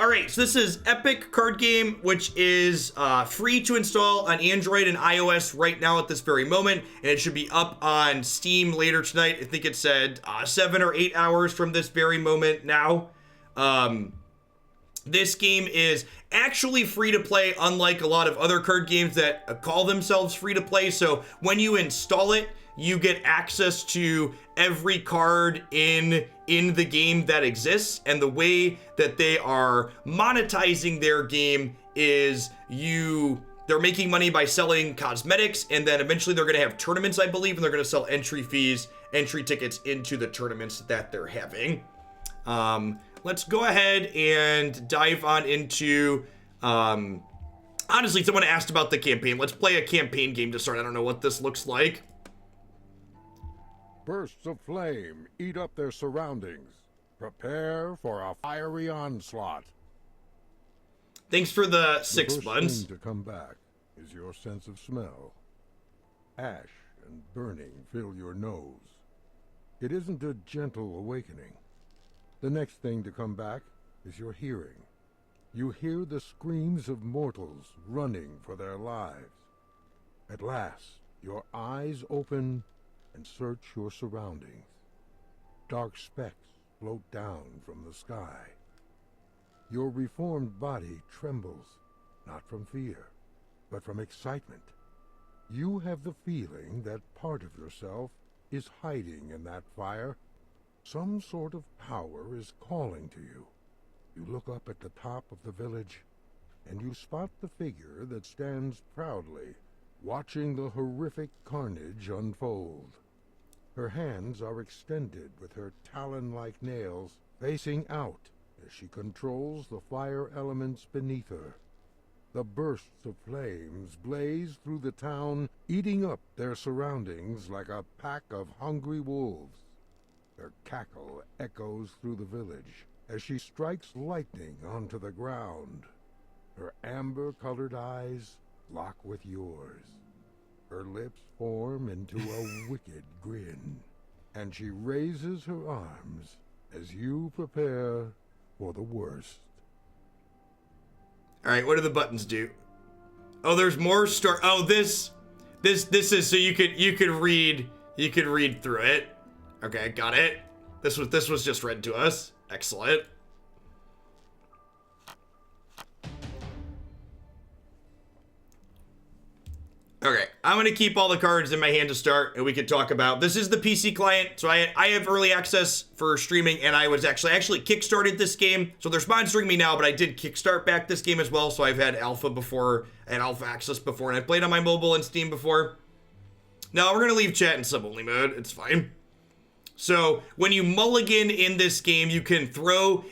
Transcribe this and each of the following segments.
All right, so this is Epic Card Game, which is free to install on Android and iOS right now at this very moment, and it should be up on Steam later tonight. I think it said 7 or 8 hours from this very moment now. This game is actually free to play, unlike a lot of other card games that call themselves free to play. So when you install it, you get access to every card in the game that exists. And the way that they are monetizing their game is they're making money by selling cosmetics, and then eventually they're going to have tournaments, I believe, and they're going to sell entry tickets into the tournaments that they're having. Let's go ahead and dive on into, honestly, someone asked about the campaign. Let's play a campaign game to start. I don't know what this looks like. Bursts of flame eat up their surroundings. Prepare for a fiery onslaught. Thanks for the 6 months. months. The first thing to come back is your sense of smell. Ash and burning fill your nose. It isn't a gentle awakening. The next thing to come back is your hearing. You hear the screams of mortals running for their lives. At last, your eyes open and search your surroundings. Dark specks float down from the sky. Your reformed body trembles, not from fear, but from excitement. You have the feeling that part of yourself is hiding in that fire. Some sort of power is calling to you. You look up at the top of the village, and you spot the figure that stands proudly, watching the horrific carnage unfold. Her hands are extended with her talon-like nails facing out as she controls the fire elements beneath her. The bursts of flames blaze through the town, eating up their surroundings like a pack of hungry wolves. Her cackle echoes through the village as she strikes lightning onto the ground. Her amber-colored eyes lock with yours. Her lips form into a wicked grin, and she raises her arms as you prepare for the worst. All right, what do the buttons do? Oh, there's more Oh, this is so you could read through it. Okay, got it. This was just read to us. Excellent. Okay, I'm gonna keep all the cards in my hand to start, and we can talk about. This is the PC client, so I have early access for streaming, and I was actually kickstarted this game. So they're sponsoring me now, but I did kickstart back this game as well. So I've had alpha before and alpha access before, and I played on my mobile and Steam before. Now we're gonna leave chat in sub-only mode. It's fine. So when you mulligan in this game, you can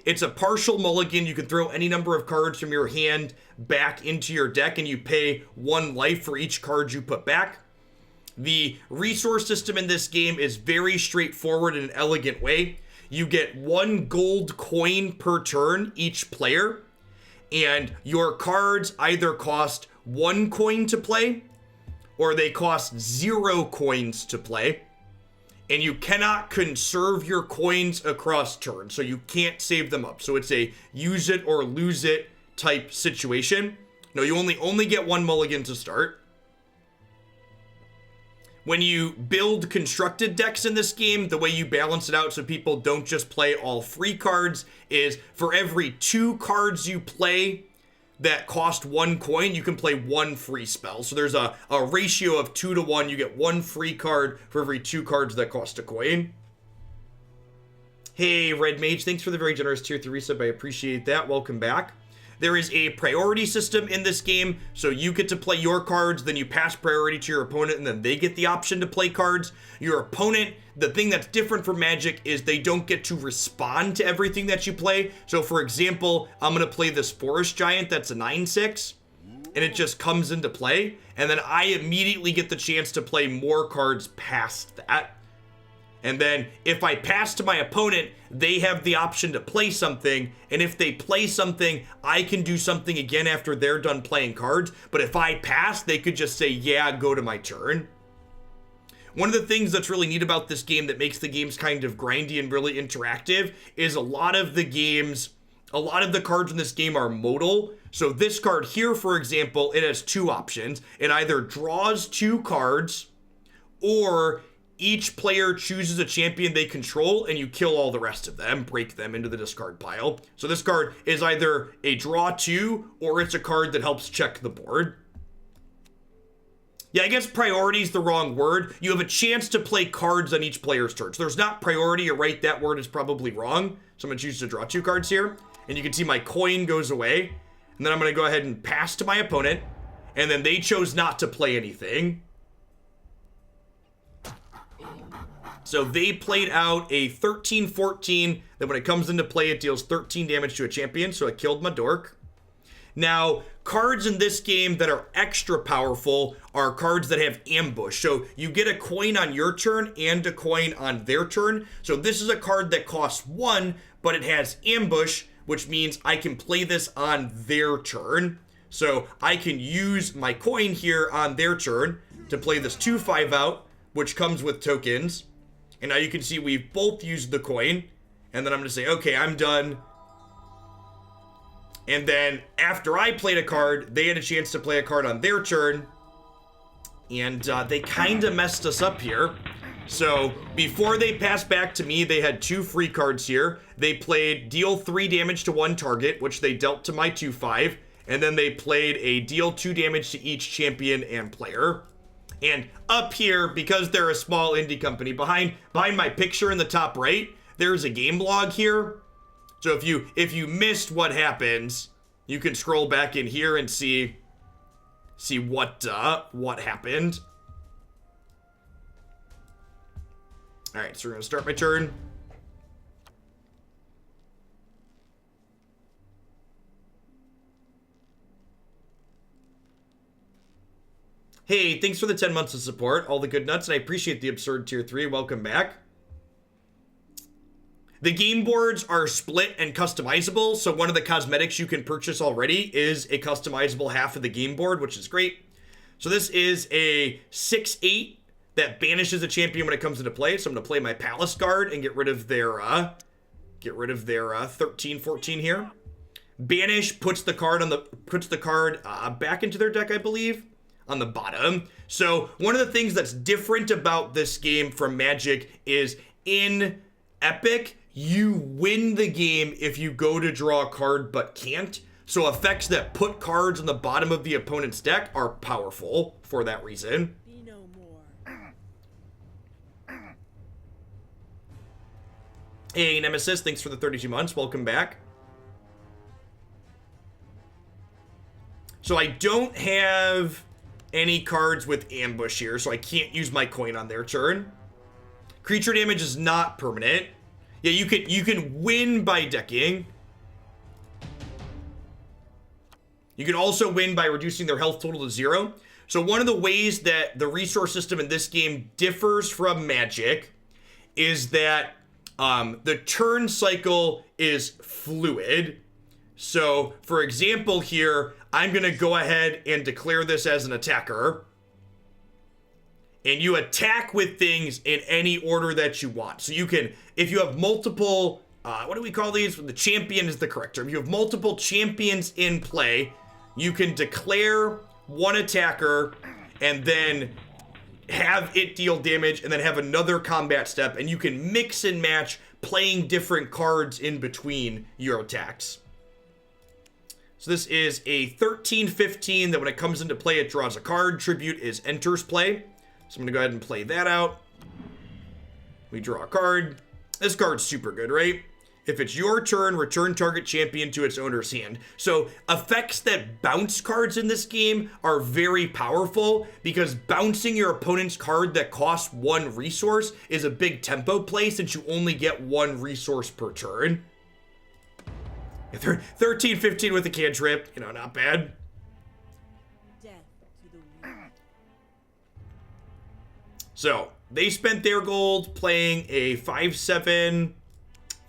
it's a partial mulligan. You can throw any number of cards from your hand back into your deck, and you pay 1 life for each card you put back. The resource system in this game is very straightforward in an elegant way. You get 1 gold coin per turn, each player, and your cards either cost 1 coin to play, or they cost 0 coins to play. And you cannot conserve your coins across turns, so you can't save them up. So it's a use it or lose it type situation. No, you only get 1 mulligan to start. When you build constructed decks in this game, the way you balance it out so people don't just play all free cards is for every 2 cards you play that cost 1 coin, you can play 1 free spell. So there's a ratio of 2 to 1. You get 1 free card for every 2 cards that cost a coin. Hey, Red Mage, thanks for the very generous tier 3 resub. I appreciate that. Welcome back. There is a priority system in this game, so you get to play your cards, then you pass priority to your opponent, and then they get the option to play cards. Your opponent, the thing that's different from Magic is they don't get to respond to everything that you play. So for example, I'm going to play this Forest Giant that's a 9/6, and it just comes into play, and then I immediately get the chance to play more cards past that. And then if I pass to my opponent, they have the option to play something. And if they play something, I can do something again after they're done playing cards. But if I pass, they could just say, yeah, go to my turn. One of the things that's really neat about this game that makes the games kind of grindy and really interactive is a lot of the games a lot of the cards in this game are modal. So this card here, for example, it has two options. It either draws 2 cards, or each player chooses a champion they control and you kill all the rest of them, break them into the discard pile. So this card is either a draw 2 or it's a card that helps check the board. Yeah, I guess priority is the wrong word. You have a chance to play cards on each player's turn. So there's not priority. You're right, that word is probably wrong. So I'm going to choose to draw 2 cards here. And you can see my coin goes away. And then I'm going to go ahead and pass to my opponent. And then they chose not to play anything. So they played out a 13-14, that when it comes into play, it deals 13 damage to a champion, so I killed my dork. Now, cards in this game that are extra powerful are cards that have ambush. So you get a coin on your turn and a coin on their turn. So this is a card that costs 1, but it has ambush, which means I can play this on their turn. So I can use my coin here on their turn to play this 2/5 out, which comes with tokens. And now you can see we've both used the coin. And then I'm going to say, okay, I'm done. And then after I played a card, they had a chance to play a card on their turn. And they kind of messed us up here. So before they passed back to me, they had 2 free cards here. They played deal 3 damage to 1 target, which they dealt to my 2/5. And then they played a deal 2 damage to each champion and player. And up here, because they're a small indie company, behind my picture in the top right, there's a game log here. So if you missed what happens, you can scroll back in here and see what happened. All right, so we're gonna start my turn. Hey, thanks for the 10 months of support, all the good nuts, and I appreciate the absurd tier 3. Welcome back. The game boards are split and customizable, so one of the cosmetics you can purchase already is a customizable half of the game board, which is great. So this is a 6/8 that banishes a champion when it comes into play. So I'm going to play my Palace Guard and get rid of their 13-14 here. Banish puts the card back into their deck, I believe, on the bottom. So one of the things that's different about this game from Magic is in Epic, you win the game if you go to draw a card but can't. So effects that put cards on the bottom of the opponent's deck are powerful for that reason. Be no more. Hey, Nemesis, thanks for the 32 months. Welcome back. So I don't have any cards with ambush here, so I can't use my coin on their turn. Creature damage is not permanent. Yeah, you can win by decking. You can also win by reducing their health total to 0. So one of the ways that the resource system in this game differs from Magic is that the turn cycle is fluid. So, for example here, I'm going to go ahead and declare this as an attacker. And you attack with things in any order that you want. So you can, if you have multiple, what do we call these? The champion is the correct term. If you have multiple champions in play, you can declare one attacker and then have it deal damage and then have another combat step. And you can mix and match playing different cards in between your attacks. So this is a 13-15 that when it comes into play, it draws a card. Tribute is enters play. So I'm going to go ahead and play that out. We draw a card. This card's super good, right? If it's your turn, return target champion to its owner's hand. So effects that bounce cards in this game are very powerful because bouncing your opponent's card that costs 1 resource is a big tempo play since you only get 1 resource per turn. 13-15 with a cantrip, you know, not bad. Death to the weak. So, they spent their gold playing a 5/7.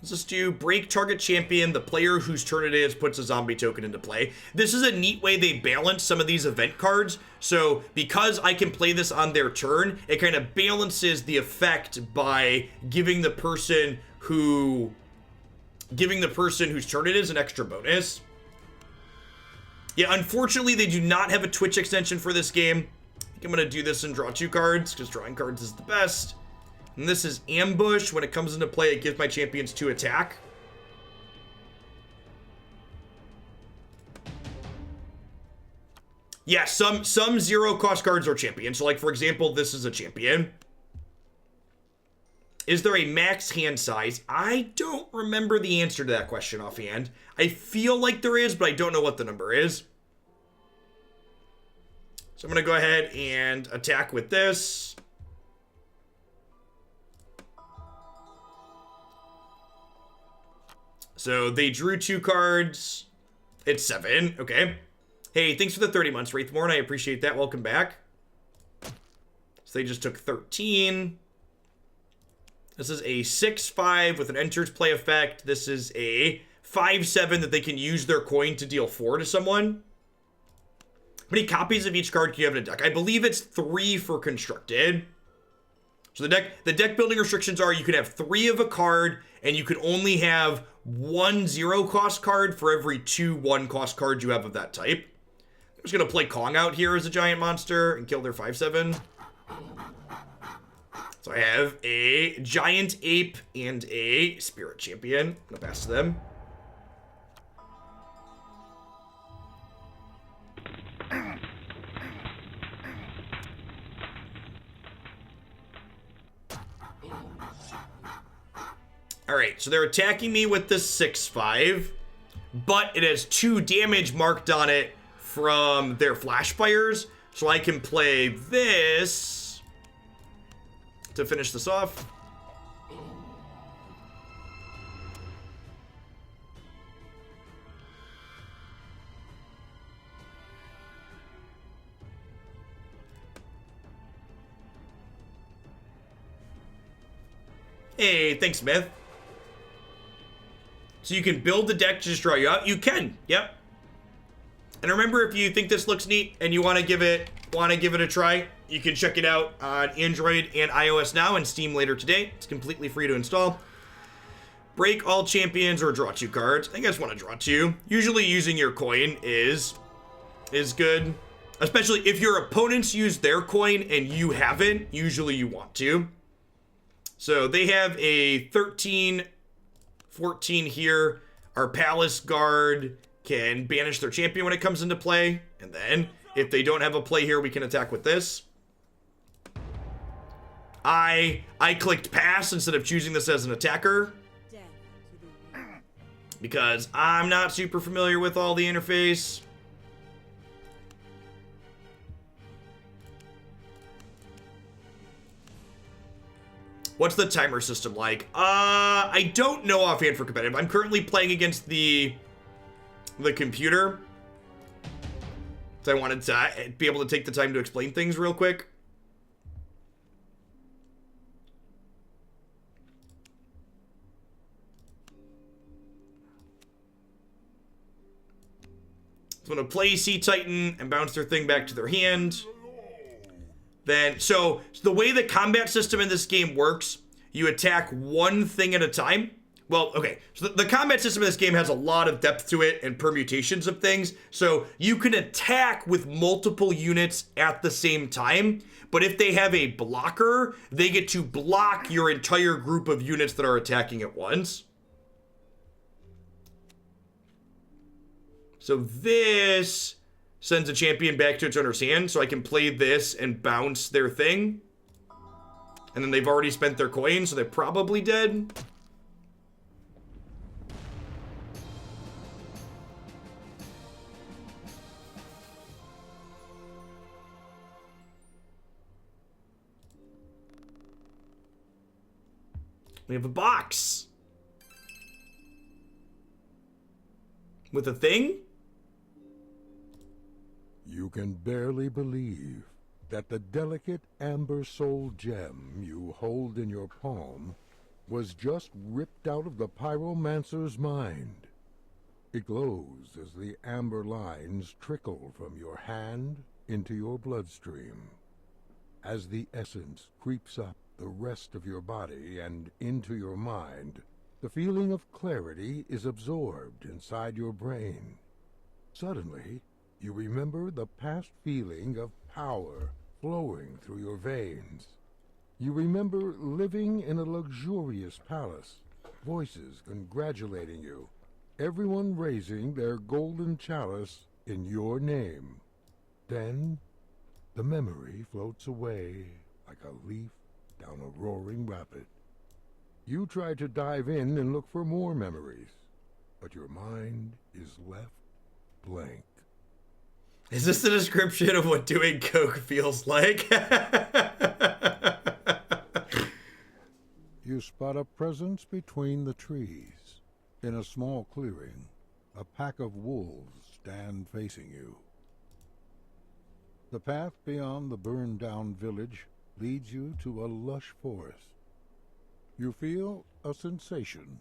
Let's just do break target champion. The player whose turn it is puts a zombie token into play. This is a neat way they balance some of these event cards. So, because I can play this on their turn, it kind of balances the effect by giving the person who giving the person whose turn it is an extra bonus. Yeah, unfortunately, they do not have a Twitch extension for this game. I think I'm going to do this and draw 2 cards, because drawing cards is the best. And this is Ambush. When it comes into play, it gives my champions 2 attack. Yeah, some 0-cost cards are champions. So, like, for example, this is a champion. Is there a max hand size? I don't remember the answer to that question offhand. I feel like there is, but I don't know what the number is. So I'm going to go ahead and attack with this. So they drew 2 cards. It's 7. Okay. Hey, thanks for the 30 months, Wraithborn. I appreciate that. Welcome back. So they just took 13. This is a 6/5 with an enters play effect. This is a 5/7 that they can use their coin to deal 4 to someone. How many copies of each card can you have in a deck? I believe it's 3 for constructed. So the deck building restrictions are you can have 3 of a card, and you can only have 1 0-cost card for every 2 1-cost cards you have of that type. I'm just gonna play Kong out here as a giant monster and kill their 5/7. So I have a giant ape and a spirit champion. I'm gonna pass to them. Alright, so they're attacking me with this 6/5, but it has 2 damage marked on it from their flash fires, so I can play this to finish this off. Hey, thanks, Smith. So you can build the deck to just draw you out. You can, yep. And remember, if you think this looks neat and you want to give it a try, you can check it out on Android and iOS now and Steam later today. It's completely free to install. Break all champions or draw 2 cards. I think I just want to draw 2. Usually using your coin is good. Especially if your opponents use their coin and you haven't, usually you want to. So they have a 13, 14 here. Our Palace Guard can banish their champion when it comes into play. And then, if they don't have a play here, we can attack with this. I clicked pass instead of choosing this as an attacker. Death to the weak. Because I'm not super familiar with all the interface. What's the timer system like? I don't know offhand for competitive. I'm currently playing against the computer. So I wanted to be able to take the time to explain things real quick. So I'm going to play Sea Titan and bounce their thing back to their hand. Then, so the way the combat system in this game works, you attack one thing at a time. Well, okay, so the combat system in this game has a lot of depth to it and permutations of things. So you can attack with multiple units at the same time, but if they have a blocker, they get to block your entire group of units that are attacking at once. So this sends a champion back to its owner's hand, so I can play this and bounce their thing. And then they've already spent their coin, so they're probably dead. We have a box. With a thing? You can barely believe that the delicate amber soul gem you hold in your palm was just ripped out of the pyromancer's mind. It glows as the amber lines trickle from your hand into your bloodstream. As the essence creeps up the rest of your body and into your mind, The feeling of clarity is absorbed inside your brain. Suddenly, you remember the past feeling of power flowing through your veins. You remember living in a luxurious palace, voices congratulating you, everyone raising their golden chalice in your name. Then, the memory floats away like a leaf down a roaring rapid. You try to dive in and look for more memories, but your mind is left blank. Is this the description of what doing coke feels like? You spot a presence between the trees. In a small clearing, a pack of wolves stand facing you. The path beyond the burned-down village leads you to a lush forest. You feel a sensation.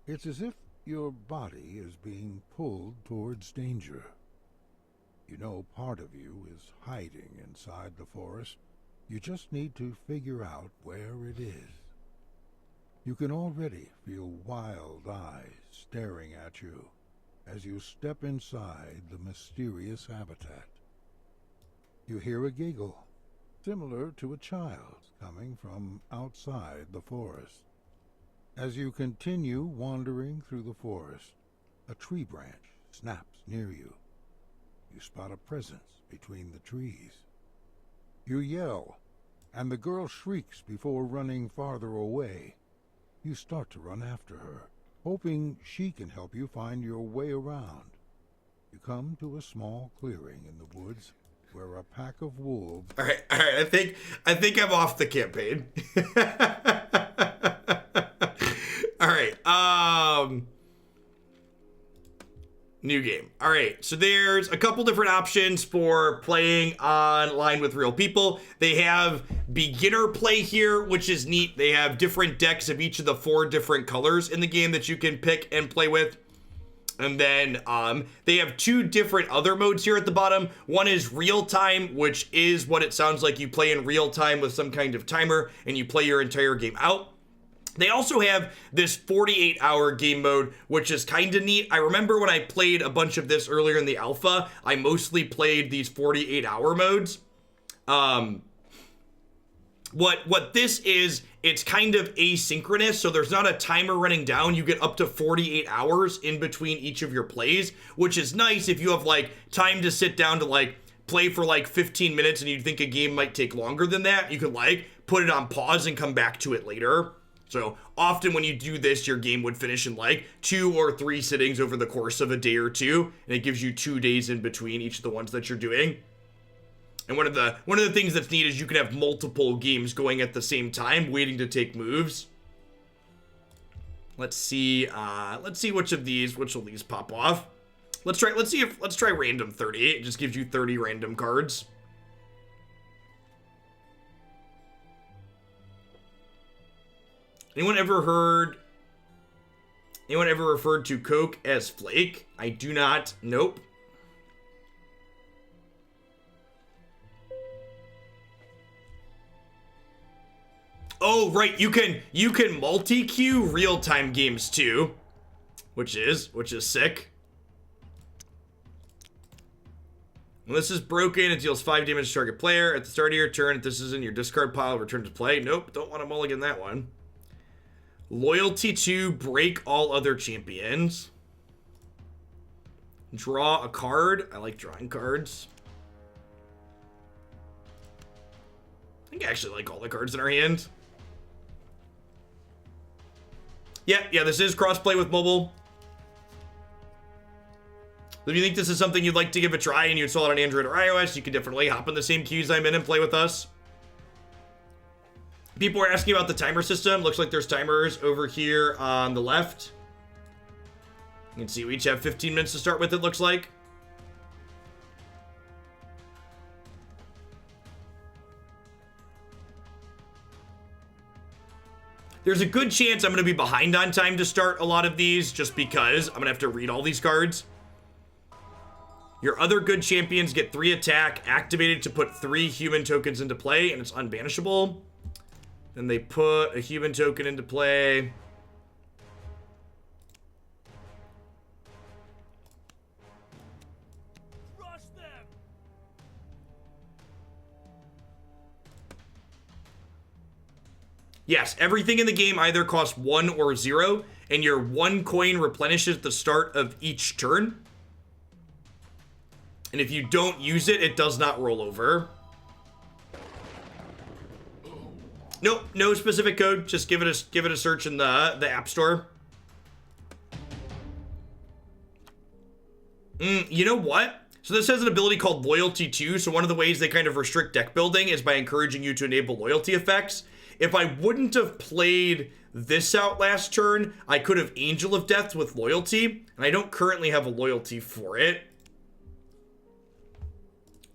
It's as if your body is being pulled towards danger. You know part of you is hiding inside the forest. You just need to figure out where it is. You can already feel wild eyes staring at you as you step inside the mysterious habitat. You hear a giggle, similar to a child's coming from outside the forest. As you continue wandering through the forest, a tree branch snaps near you. You spot a presence between the trees. You yell, and the girl shrieks before running farther away. You start to run after her, hoping she can help you find your way around. You come to a small clearing in the woods where a pack of wolves... All right. I think I'm off the campaign. All right. New game. All right, so there's a couple different options for playing online with real people. They have beginner play here, which is neat. They have different decks of each of the 4 different colors in the game that you can pick and play with. And then they have 2 different other modes here at the bottom. One is real time, which is what it sounds like. You play in real time with some kind of timer and you play your entire game out. They also have this 48-hour game mode, which is kind of neat. I remember when I played a bunch of this earlier in the alpha, I mostly played these 48-hour modes. What this is, it's kind of asynchronous, so there's not a timer running down. You get up to 48 hours in between each of your plays, which is nice if you have like time to sit down to like play for like 15 minutes and you think a game might take longer than that. You can like put it on pause and come back to it later. So often when you do this, your game would finish in like 2 or 3 sittings over the course of a day or 2, and it gives you 2 days in between each of the ones that you're doing. And one of the things that's neat is you can have multiple games going at the same time, waiting to take moves. Let's see which will these pop off. Let's try random 30. It just gives you 30 random cards. Anyone ever referred to Coke as Flake? I do not. Nope. Oh, right. You can multi-queue real-time games too, which is sick. When this is broken, it deals 5 damage to target player. At the start of your turn, if this is in your discard pile, return to play. Nope, don't want to mulligan that one. Loyalty to break all other champions. Draw a card. I like drawing cards. I think I actually like all the cards in our hand. Yeah, this is crossplay with mobile. If you think this is something you'd like to give a try and you install it on Android or iOS, you can definitely hop in the same queues I'm in and play with us. People are asking about the timer system. Looks like there's timers over here on the left. You can see we each have 15 minutes to start with, it looks like. There's a good chance I'm going to be behind on time to start a lot of these, just because I'm going to have to read all these cards. Your other good champions get 3 attack, activated to put 3 human tokens into play, and it's unbanishable. Then they put a human token into play. Yes, everything in the game either costs 1 or 0, and your 1 coin replenishes at the start of each turn. And if you don't use it, it does not roll over. Nope, no specific code. Just give it a search in the App Store. You know what? So this has an ability called Loyalty 2. So one of the ways they kind of restrict deck building is by encouraging you to enable loyalty effects. If I wouldn't have played this out last turn, I could have Angel of Death with loyalty, and I don't currently have a loyalty for it.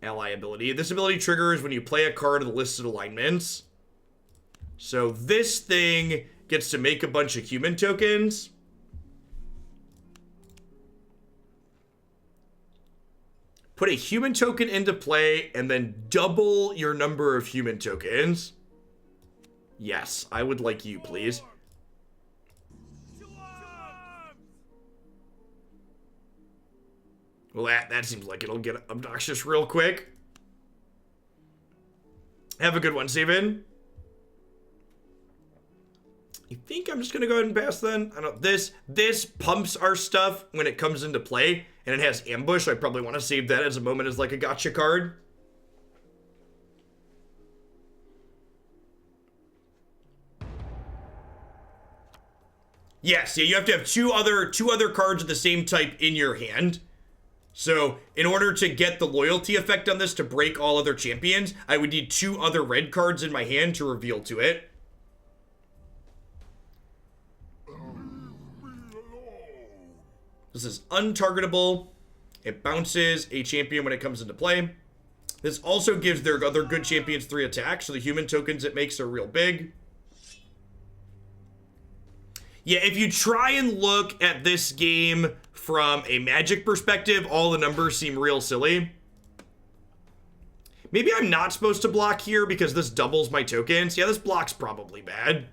Ally ability. This ability triggers when you play a card of the listed alignments. So this thing gets to make a bunch of human tokens. Put a human token into play and then double your number of human tokens. Yes, I would like you, please. Well, that seems like it'll get obnoxious real quick. Have a good one, Steven. I think I'm just gonna go ahead and pass then. I don't. This pumps our stuff when it comes into play, and it has ambush. I probably want to save that as a moment as like a gotcha card. Yes, yeah, you have to have two other cards of the same type in your hand. So, in order to get the loyalty effect on this to break all other champions, I would need 2 other red cards in my hand to reveal to it. This is untargetable. It bounces a champion when it comes into play. This also gives their other good champions 3 attacks, so the human tokens it makes are real big. Yeah, if you try and look at this game from a Magic perspective, all the numbers seem real silly. Maybe I'm not supposed to block here because this doubles my tokens. Yeah, this block's probably bad.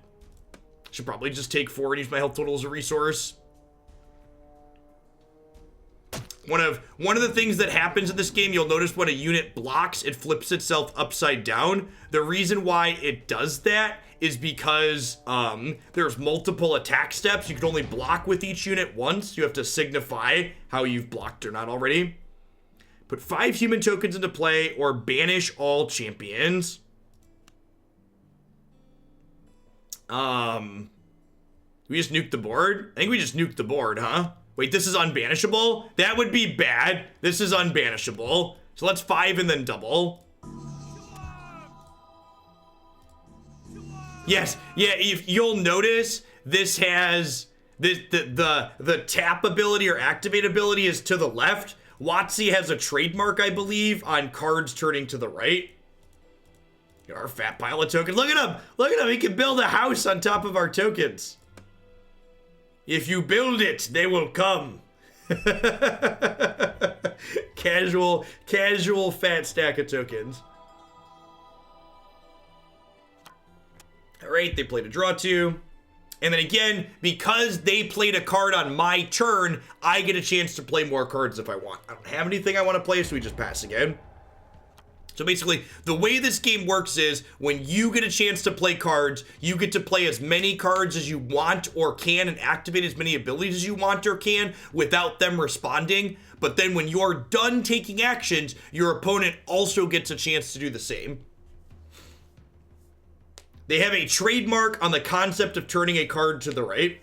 Should probably just take 4 and use my health total as a resource. One of the things that happens in this game, you'll notice when a unit blocks, it flips itself upside down. The reason why it does that is because there's multiple attack steps. You can only block with each unit once. You have to signify how you've blocked or not already. Put 5 human tokens into play or banish all champions. We just nuked the board? I think we just nuked the board, huh? Wait, this is unbanishable? That would be bad. This is unbanishable. So let's 5 and then double. Yes, yeah, if you'll notice, this has the tap ability or activate ability is to the left. WotC has a trademark, I believe, on cards turning to the right. Our fat pile of tokens. Look at him! Look at him! He can build a house on top of our tokens. If you build it, they will come. Casual fat stack of tokens. All right, they played a draw 2. And then again, because they played a card on my turn, I get a chance to play more cards if I want. I don't have anything I want to play, so we just pass again. So basically, the way this game works is when you get a chance to play cards, you get to play as many cards as you want or can and activate as many abilities as you want or can without them responding. But then when you're done taking actions, your opponent also gets a chance to do the same. They have a trademark on the concept of turning a card to the right.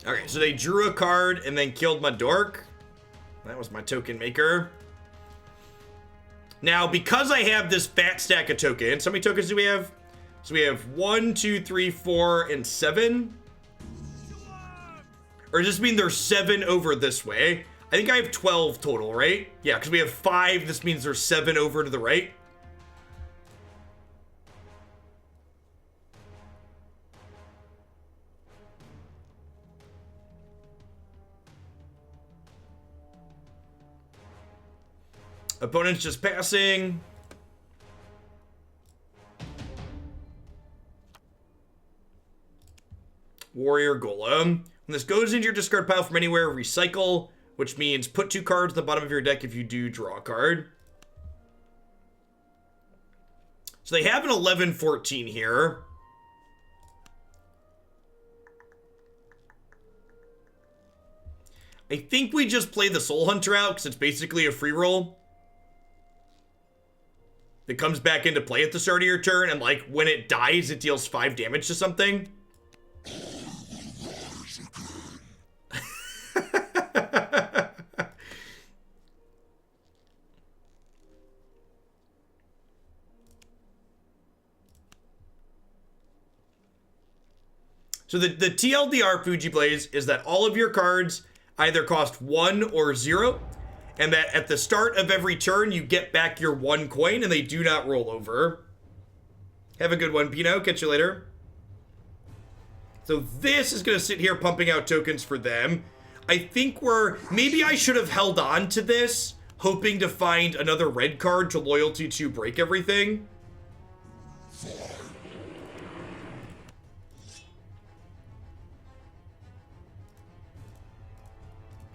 Okay, so they drew a card and then killed my dork. That was my token maker. Now, because I have this fat stack of tokens, how many tokens do we have? So we have 1, 2, 3, 4, and 7. Or does this mean there's 7 over this way? I think I have 12 total, right? Yeah, because we have 5. This means there's 7 over to the right. Opponent's just passing. Warrior Golem. When this goes into your discard pile from anywhere, recycle, which means put 2 cards at the bottom of your deck if you do draw a card. So they have an 11-14 here. I think we just play the Soul Hunter out because it's basically a free roll that comes back into play at the start of your turn, and like when it dies, it deals 5 damage to something. So the TLDR Fuji Blaze is that all of your cards either cost 1 or 0, and that at the start of every turn, you get back your 1 coin, and they do not roll over. Have a good one, Pino. Catch you later. So this is going to sit here pumping out tokens for them. I think maybe I should have held on to this, hoping to find another red card to loyalty to break everything.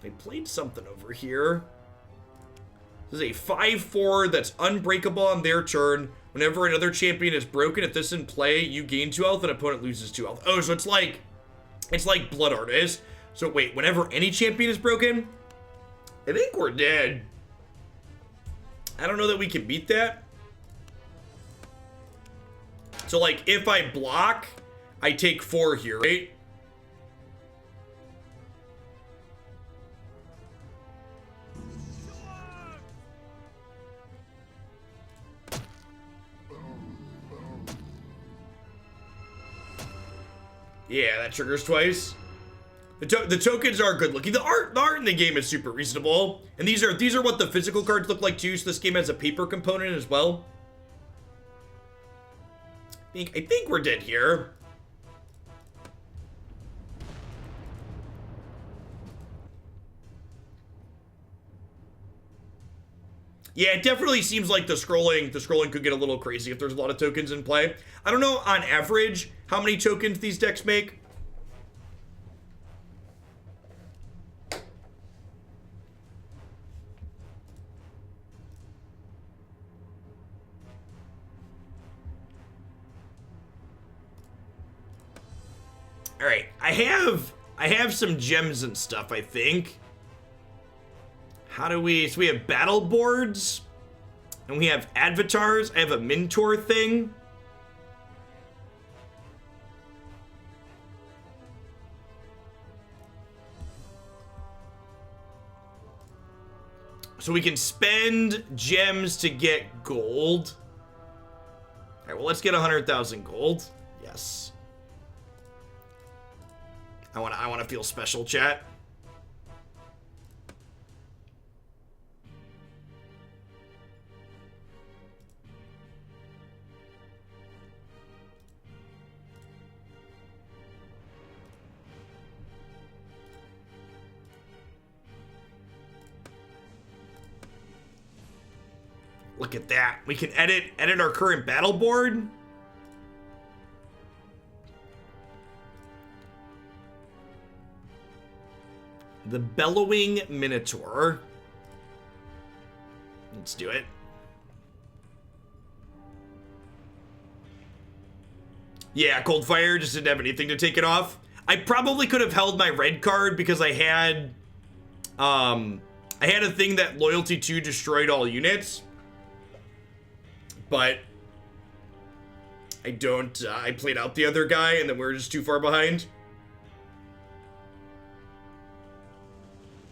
They played something over here. This is a 5/4 that's unbreakable on their turn. Whenever another champion is broken, if this is in play, you gain 2 health and opponent loses 2 health. Oh, so it's like Blood Artist. So wait, whenever any champion is broken, I think we're dead. I don't know that we can beat that. So like if I block, I take 4 here, right? Yeah, that triggers twice. The tokens are good looking. The art in the game is super reasonable. And these are what the physical cards look like too, so this game has a paper component as well. I think we're dead here. Yeah, it definitely seems like the scrolling could get a little crazy if there's a lot of tokens in play. I don't know on average how many tokens these decks make. All right, I have some gems and stuff, I think. So we have battle boards, and we have avatars. I have a mentor thing. So we can spend gems to get gold. All right, well, let's get 100,000 gold. Yes. I want to feel special, chat. Look at that. We can edit our current battle board. The Bellowing Minotaur. Let's do it. Yeah, Cold Fire just didn't have anything to take it off. I probably could have held my red card because I had a thing that loyalty 2 destroyed all units. But I don't, I played out the other guy and then we're just too far behind.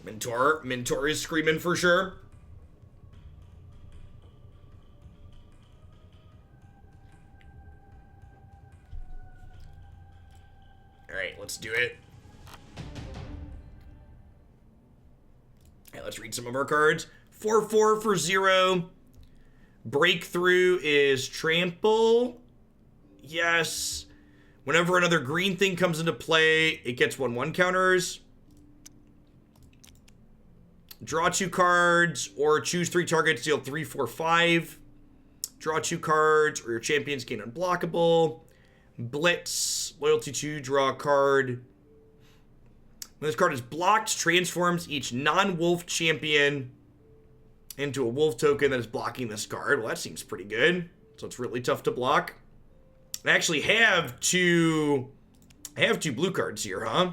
Mentor is screaming for sure. All right, let's do it. All right, let's read some of our cards. 4/4 for 0. Breakthrough is trample. Yes. Whenever another green thing comes into play, it gets 1/1 counters. Draw 2 cards, or choose 3 targets, deal 3, 4, 5. Draw 2 cards, or your champions gain unblockable. Blitz, loyalty 2, draw a card. When this card is blocked, transforms each non-wolf champion into a wolf token that is blocking this card. Well, that seems pretty good. So it's really tough to block. I actually have two blue cards here, huh?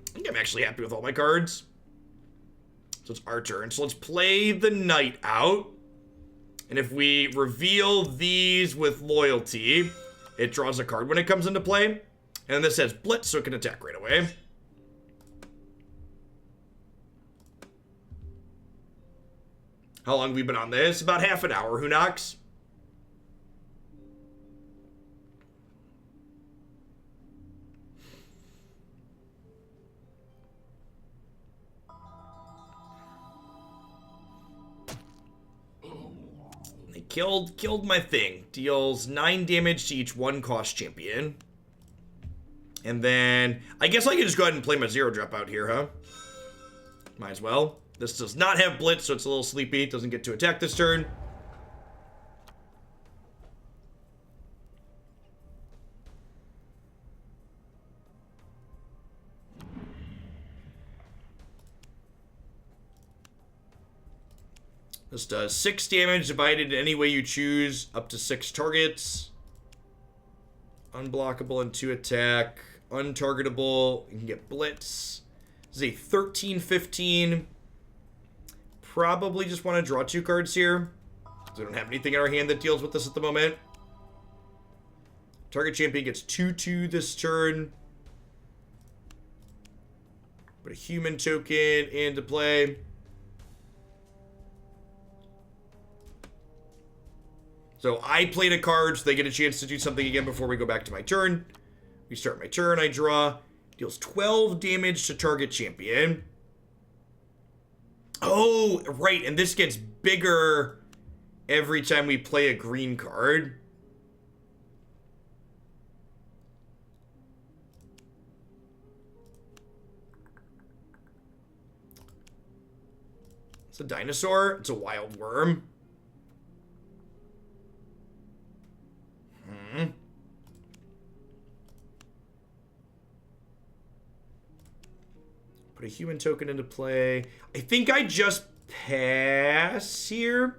I think I'm actually happy with all my cards. So it's our turn. So let's play the knight out. And if we reveal these with loyalty, it draws a card when it comes into play. And this has blitz, so it can attack right away. How long have we been on this? About half an hour. Who knocks? They killed my thing. Deals 9 damage to each 1-cost champion. And then I guess I can just go ahead and play my 0-drop out here, huh? Might as well. This does not have blitz, so it's a little sleepy. It doesn't get to attack this turn. This does 6 damage divided any way you choose, up to 6 targets. Unblockable and 2 attack. Untargetable. You can get blitz. This is a 13-15. Probably just want to draw 2 cards here, because we don't have anything in our hand that deals with this at the moment. Target champion gets 2/2 this turn. Put a human token into play. So I played a card, so they get a chance to do something again before we go back to my turn. We start my turn, I draw. Deals 12 damage to target champion. Oh, right, and this gets bigger every time we play a green card. It's a dinosaur. It's a wild worm. Put a human token into play. I think I just pass here.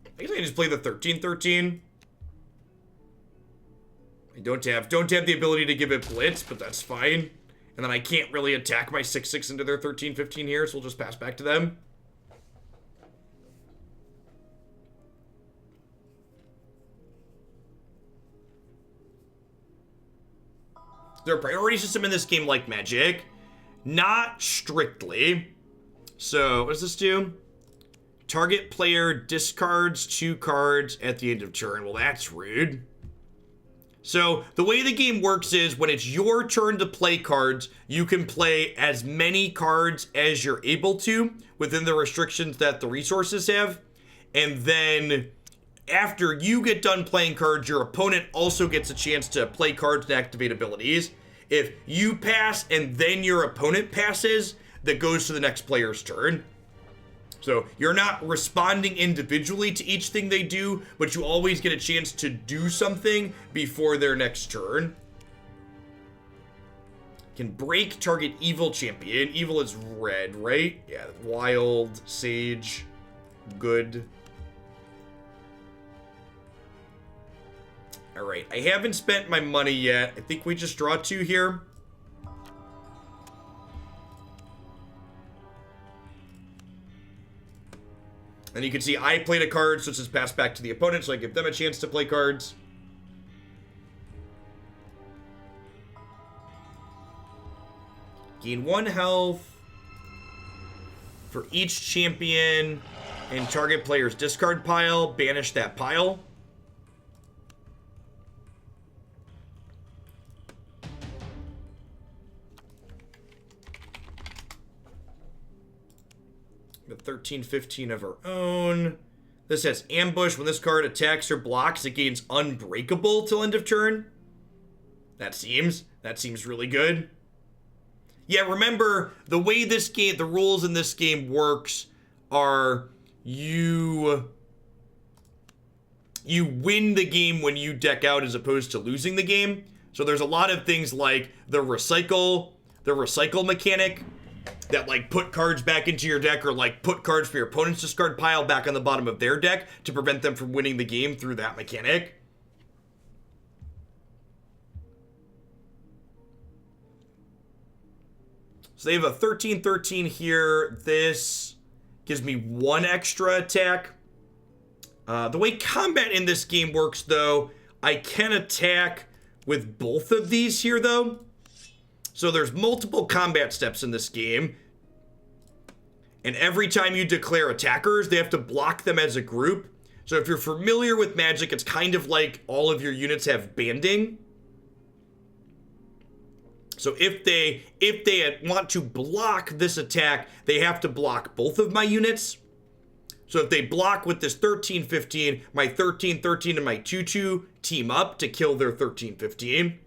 I guess I can just play the 13-13. I don't have the ability to give it blitz, but that's fine. And then I can't really attack my 6/6 into their 13-15 here, so we'll just pass back to them. There a priority system in this game like Magic? Not strictly. So, what does this do? Target player discards 2 cards at the end of turn. Well, that's rude. So, the way the game works is when it's your turn to play cards, you can play as many cards as you're able to within the restrictions that the resources have. And then after you get done playing cards, your opponent also gets a chance to play cards and activate abilities. If you pass and then your opponent passes, that goes to the next player's turn. So you're not responding individually to each thing they do, but you always get a chance to do something before their next turn. Can break target evil champion. Evil is red, right? Yeah, wild, sage, good. All right, I haven't spent my money yet. I think we just draw 2 here. And you can see I played a card, so it's just passed back to the opponent, so I give them a chance to play cards. Gain 1 health for each champion in target player's discard pile. Banish that pile. The 13-15 of our own. This has ambush. When this card attacks or blocks, it gains unbreakable till end of turn. That seems really good. Yeah, remember, the way this game, the rules in this game works are you win the game when you deck out as opposed to losing the game. So there's a lot of things like the recycle mechanic that like put cards back into your deck, or like put cards for your opponent's discard pile back on the bottom of their deck to prevent them from winning the game through that mechanic. So they have a 13-13 here. This gives me 1 extra attack. The way combat in this game works, though, I can attack with both of these here, though. So there's multiple combat steps in this game. And every time you declare attackers, they have to block them as a group. So if you're familiar with Magic, it's kind of like all of your units have banding. So if they want to block this attack, they have to block both of my units. So if they block with this 13-15, my 13-13 and my 2-2 team up to kill their 13-15.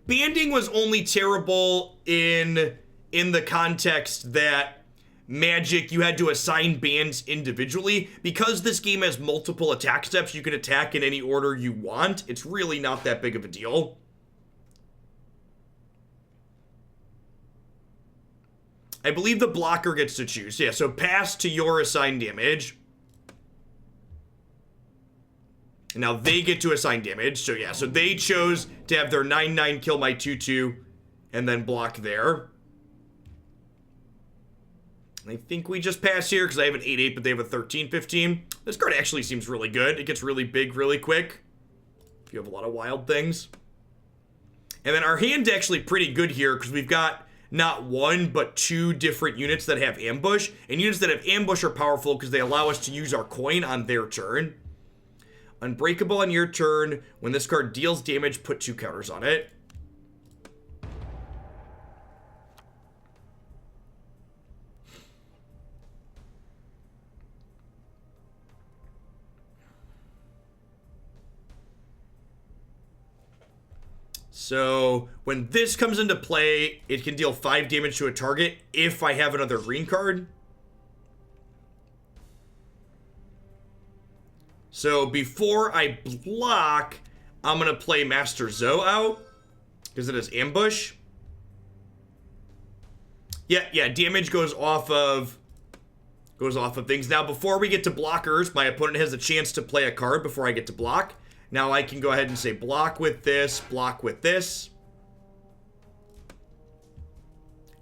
Banding was only terrible in the context that Magic, you had to assign bands individually. Because this game has multiple attack steps, you can attack in any order you want. It's really not that big of a deal. I believe the blocker gets to choose. Yeah, so pass to your assigned damage. Now they get to assign damage. So yeah, so they chose to have their 9-9 kill my 2-2 and then block there. I think we just pass here because I have an 8-8, but they have a 13-15. This card actually seems really good. It gets really big really quick if you have a lot of wild things. And then our hand's actually pretty good here because we've got not 1, but 2 different units that have ambush. And units that have ambush are powerful because they allow us to use our coin on their turn. Unbreakable on your turn. When this card deals damage, put 2 counters on it. So when this comes into play, it can deal 5 damage to a target if I have another green card. So before I block, I'm going to play Master Zo out because it is ambush. Yeah, damage goes off of things. Now, before we get to blockers, my opponent has a chance to play a card before I get to block. Now I can go ahead and say block with this, block with this.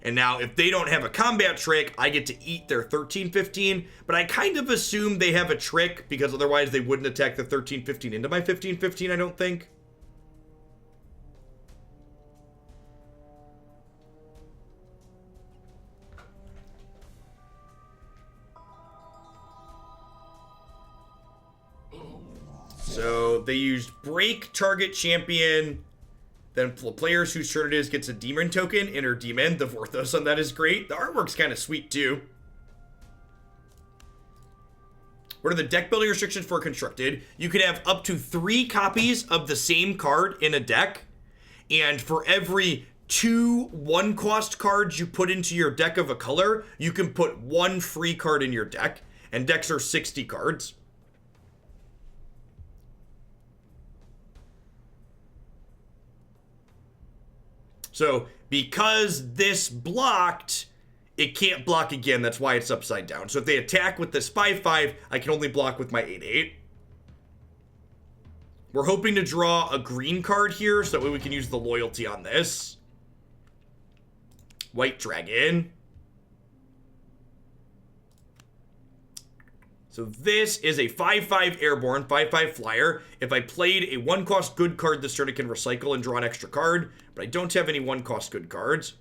And now if they don't have a combat trick, I get to eat their 13-15. But I kind of assume they have a trick because otherwise they wouldn't attack the 13-15 into my 15-15, I don't think. So they used break target champion. Then players whose turn it is gets a demon token. Enter demon. The Vorthos on that is great. The artwork's kind of sweet too. What are the deck building restrictions for constructed? You can have up to 3 copies of the same card in a deck. And for every 2 1-cost cards you put into your deck of a color, you can put 1 free card in your deck. And decks are 60 cards. So, because this blocked, it can't block again. That's why it's upside down. So if they attack with this 5-5, I can only block with my 8-8. We're hoping to draw a green card here, so that way we can use the loyalty on this. White Dragon. So this is a 5-5 airborne, 5-5 flyer. If I played a 1-cost good card this turn, it can recycle and draw an extra card. But I don't have any 1-cost good cards.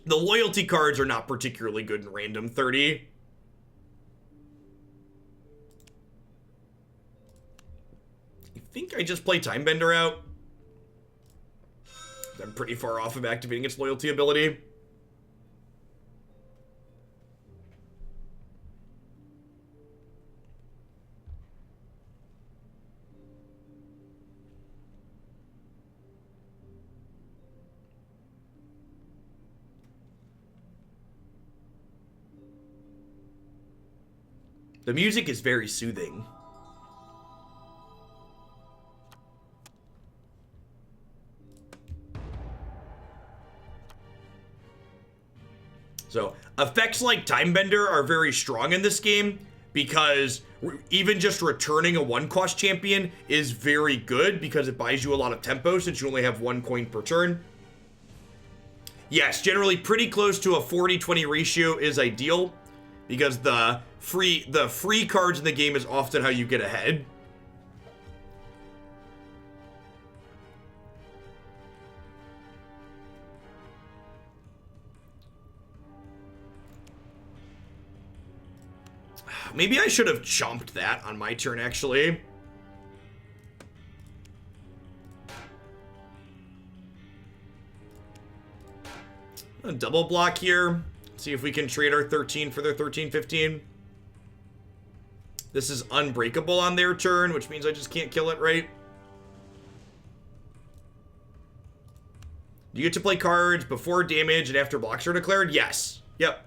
The loyalty cards are not particularly good in random 30. I think I just play Timebender out. I'm pretty far off of activating its loyalty ability. The music is very soothing. So, effects like Time Bender are very strong in this game because even just returning a 1-cost champion is very good because it buys you a lot of tempo since you only have 1 coin per turn. Yes, generally pretty close to a 40-20 ratio is ideal because the free cards in the game is often how you get ahead. Maybe I should have chomped that on my turn, actually. A double block here. See if we can trade our 13 for their 13-15. This is unbreakable on their turn, which means I just can't kill it, right? You get to play cards before damage and after blocks are declared? Yes. Yep.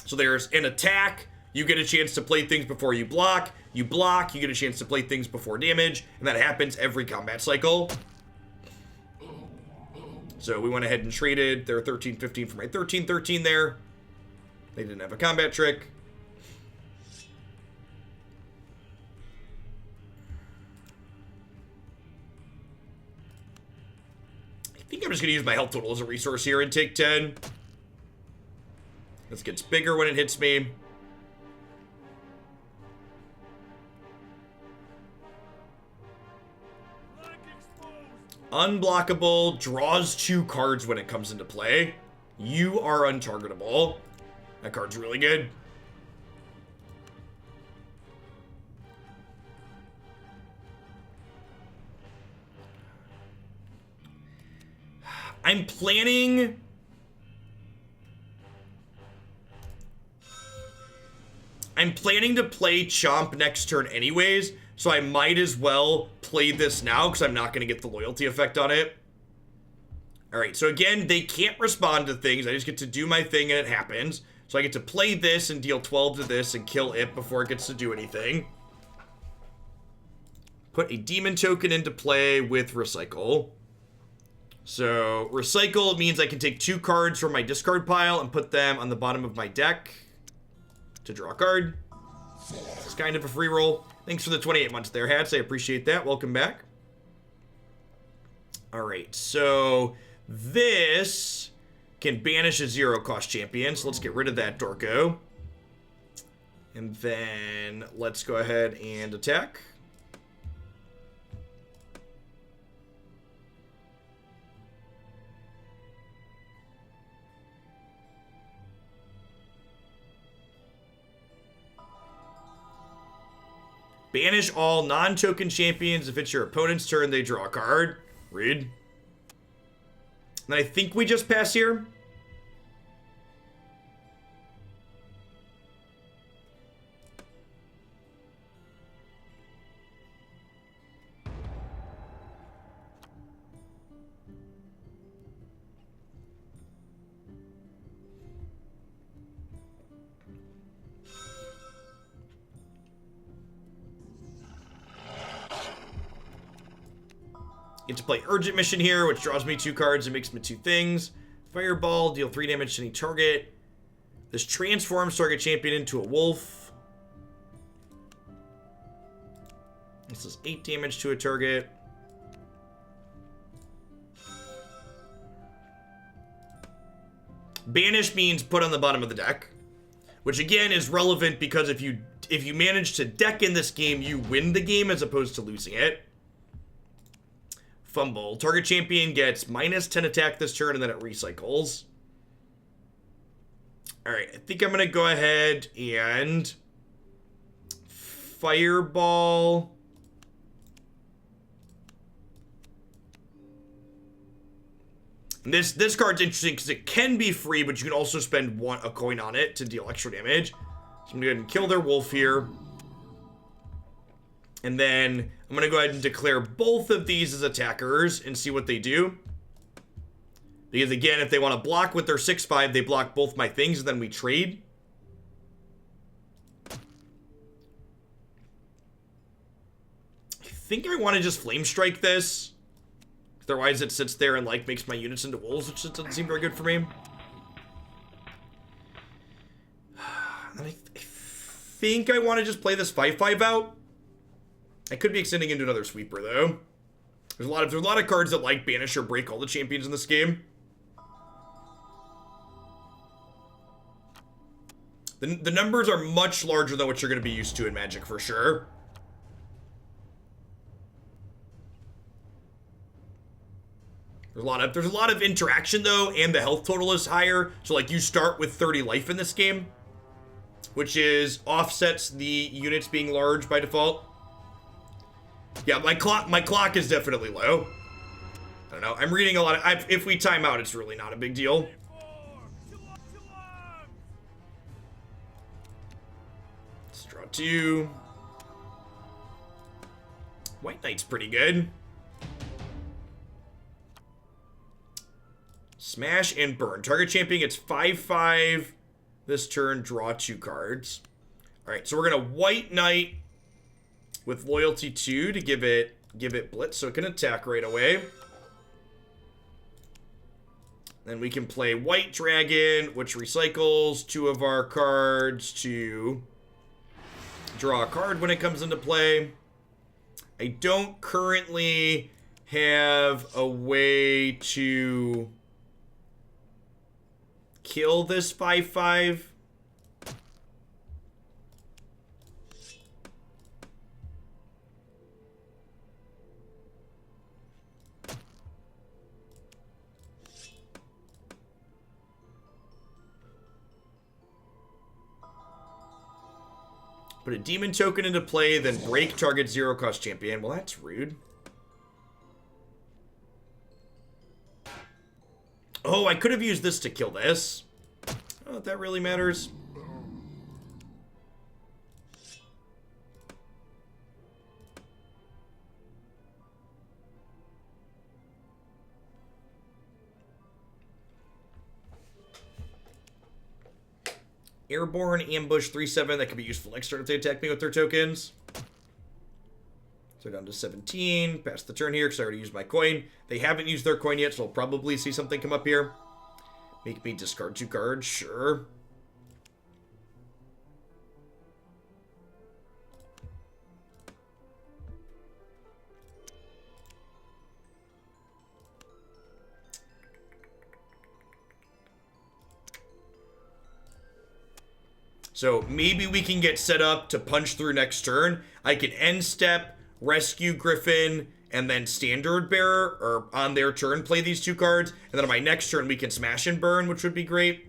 So there's an attack, you get a chance to play things before you block, you get a chance to play things before damage, and that happens every combat cycle. So we went ahead and traded their 13-15 for my 13-13 there. They didn't have a combat trick. I think I'm just going to use my health total as a resource here and take 10. This gets bigger when it hits me. Unblockable, draws 2 cards when it comes into play. You are untargetable. That card's really good. I'm planning to play Chomp next turn anyways, so I might as well play this now because I'm not going to get the loyalty effect on it. Alright, so again, they can't respond to things. I just get to do my thing and it happens. So I get to play this and deal 12 to this and kill it before it gets to do anything. Put a demon token into play with Recycle. So Recycle means I can take 2 cards from my discard pile and put them on the bottom of my deck to draw a card. It's kind of a free roll. Thanks for the 28 months there, Hats. I appreciate that. Welcome back. Alright, so this can banish a 0-cost champion. So let's get rid of that Dorko. And then let's go ahead and attack. Banish all non-token champions. If it's your opponent's turn, they draw a card. Read. And I think we just pass here. Get to play Urgent Mission here, which draws me 2 cards and makes me 2 things. Fireball, deal 3 damage to any target. This transforms target champion into a wolf. This is 8 damage to a target. Banish means put on the bottom of the deck, which again is relevant because if you manage to deck in this game, you win the game as opposed to losing it. Fumble. Target champion gets -10 attack this turn and then it recycles. Alright, I think I'm going to go ahead and Fireball. And this card's interesting because it can be free, but you can also spend a coin on it to deal extra damage. So I'm gonna go ahead and kill their wolf here. And then I'm gonna go ahead and declare both of these as attackers and see what they do. Because again, if they want to block with their 6/5, they block both my things, and then we trade. I think I want to just Flame Strike this. Otherwise it sits there and like makes my units into wolves, which just doesn't seem very good for me. And I think I want to just play this 5/5 out. I could be extending into another sweeper though. There's a lot of cards that like banish or break all the champions in this game. The numbers are much larger than what you're going to be used to in Magic for sure. There's a lot of interaction though, and the health total is higher. So like you start with 30 life in this game, which offsets the units being large by default. Yeah, my clock is definitely low. I don't know. I'm reading a lot of. If we time out, it's really not a big deal. Let's draw 2. White Knight's pretty good. Smash and burn. Target champion gets 5/5 this turn. Draw 2 cards. All right, so we're gonna White Knight with loyalty 2 to give it blitz, so it can attack right away. Then we can play White Dragon, which recycles 2 of our cards to draw a card when it comes into play. I don't currently have a way to kill this 5/5. Put a demon token into play, then break target 0-cost champion. Well, that's rude. Oh, I could have used this to kill this. Oh, that really matters. Airborne ambush 3/7 that could be useful next turn if they attack me with their tokens. So down to 17. Pass the turn here because I already used my coin. They haven't used their coin yet, so I'll probably see something come up here. Make me discard 2 cards, sure. So maybe we can get set up to punch through next turn. I can end step, rescue Griffin, and then Standard Bearer, or on their turn, play these 2 cards. And then on my next turn, we can smash and burn, which would be great.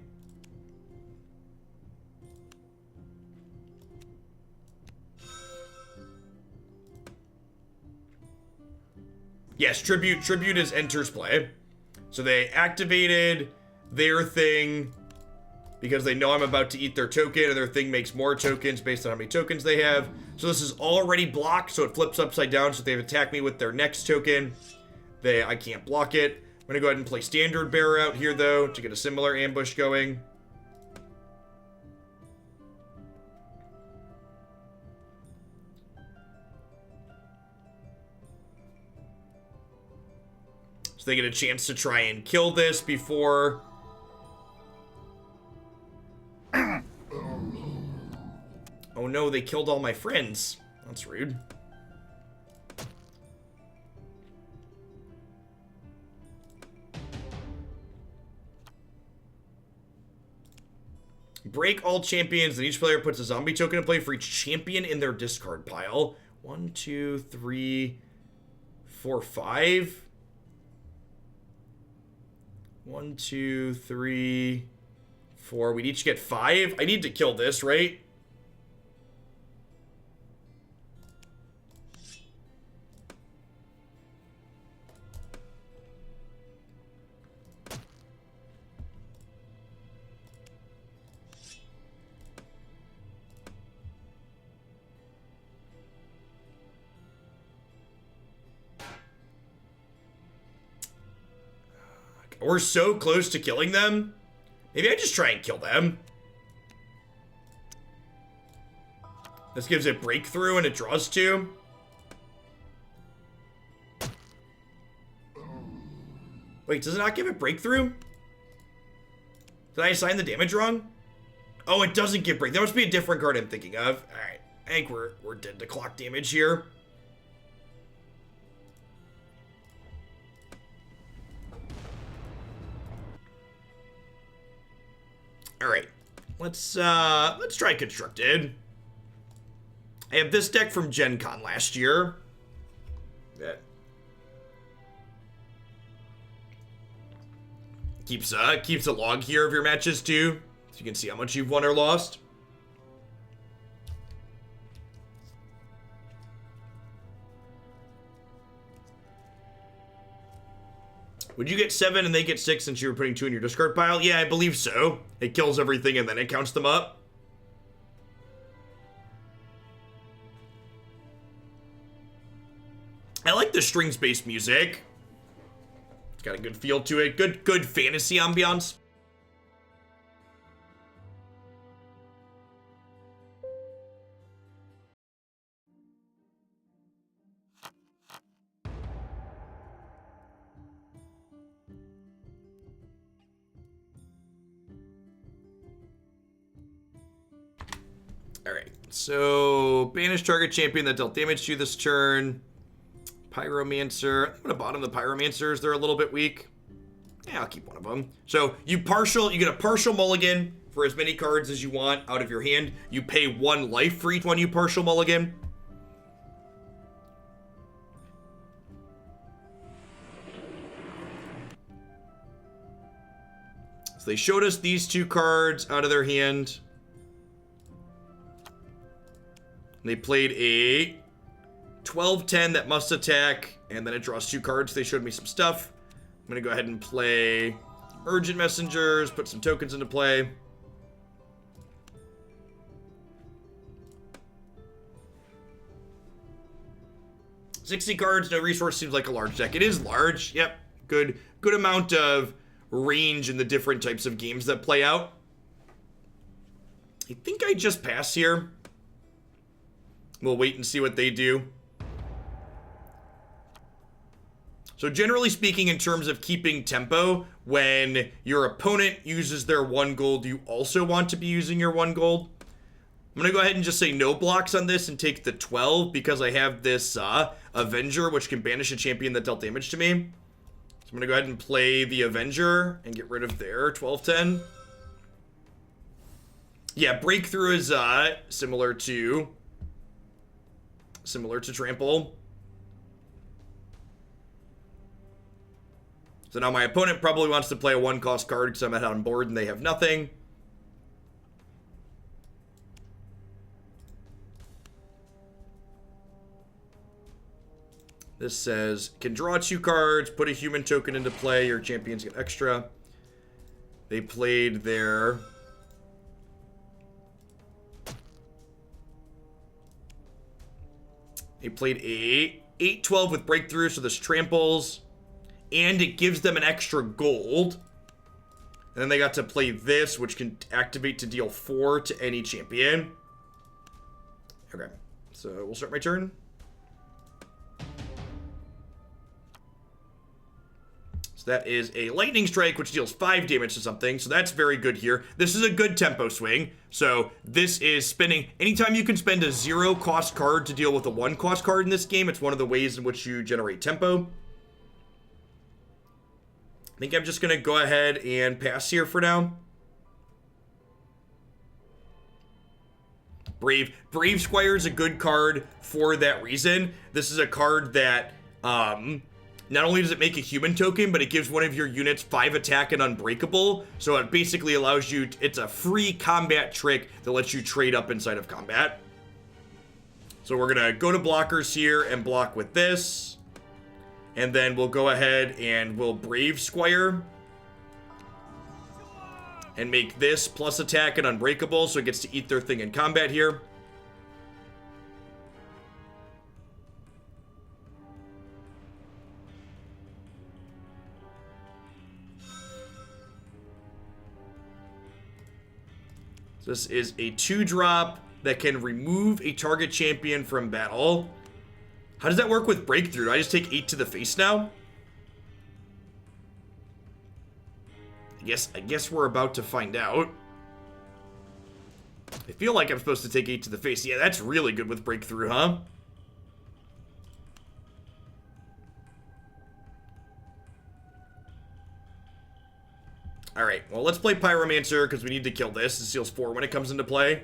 Yes, Tribute is enters play. So they activated their thing because they know I'm about to eat their token, and their thing makes more tokens based on how many tokens they have. So this is already blocked, so it flips upside down. So if they've attacked me with their next token, I can't block it. I'm gonna go ahead and play Standard Bearer out here though to get a similar ambush going. So they get a chance to try and kill this before. Oh no, they killed all my friends. That's rude. Break all champions, and each player puts a zombie token in play for each champion in their discard pile. 1, 2, 3, 4, 5. 1, 2, 3, 4. We'd each get 5. I need to kill this, right? We're so close to killing them. Maybe I just try and kill them. This gives it breakthrough and it draws 2. Wait, does it not give it breakthrough? Did I assign the damage wrong? Oh, it doesn't give break. There must be a different card I'm thinking of. Alright. I think we're dead to clock damage here. Alright. Let's try Constructed. I have this deck from Gen Con last year. Yeah. Keeps a log here of your matches too, so you can see how much you've won or lost. Would you get 7 and they get 6 since you were putting 2 in your discard pile? Yeah, I believe so. It kills everything and then it counts them up. I like the strings-based music. It's got a good feel to it. Good fantasy ambiance. Alright, so banish target champion that dealt damage to you this turn. Pyromancer. I'm gonna bottom the Pyromancers. They're a little bit weak. Yeah, I'll keep one of them. So you get a partial mulligan for as many cards as you want out of your hand. You pay 1 life for each one you partial mulligan. So they showed us these 2 cards out of their hand. They played a 12-10 that must attack, and then it draws 2 cards. They showed me some stuff. I'm gonna go ahead and play Urgent Messengers, put some tokens into play. $60 cards, no resource seems like a large deck. It is large, yep. Good amount of range in the different types of games that play out. I think I just pass here. We'll wait and see what they do. So generally speaking, in terms of keeping tempo, when your opponent uses their 1 gold, you also want to be using your 1 gold. I'm going to go ahead and just say no blocks on this and take the 12 because I have this Avenger, which can banish a champion that dealt damage to me. So I'm going to go ahead and play the Avenger and get rid of their 12-10. Yeah, Breakthrough is similar to Trample. So now my opponent probably wants to play a 1-cost card because I'm out on board and they have nothing. This says, can draw 2 cards, put a human token into play, your champions get extra. They played their... They played a 8-12 with Breakthrough, so this tramples. And it gives them an extra gold. And then they got to play this, which can activate to deal 4 to any champion. Okay, so we'll start my turn. So that is a Lightning Strike, which deals 5 damage to something. So that's very good here. This is a good tempo swing. So this is spending... Anytime you can spend a 0-cost card to deal with a 1-cost card in this game, it's one of the ways in which you generate tempo. I think I'm just going to go ahead and pass here for now. Brave Squire is a good card for that reason. This is a card that not only does it make a human token, but it gives one of your units 5 attack and unbreakable. So it basically allows you, it's a free combat trick that lets you trade up inside of combat. So we're going to go to blockers here and block with this. And then we'll go ahead and we'll Brave Squire. And make this plus attack and unbreakable, so it gets to eat their thing in combat here. This is a 2-drop that can remove a target champion from battle. How does that work with Breakthrough? Do I just take 8 to the face now? I guess we're about to find out. I feel like I'm supposed to take 8 to the face. Yeah, that's really good with Breakthrough, huh? Alright, well, let's play Pyromancer because we need to kill this. This deals 4 when it comes into play.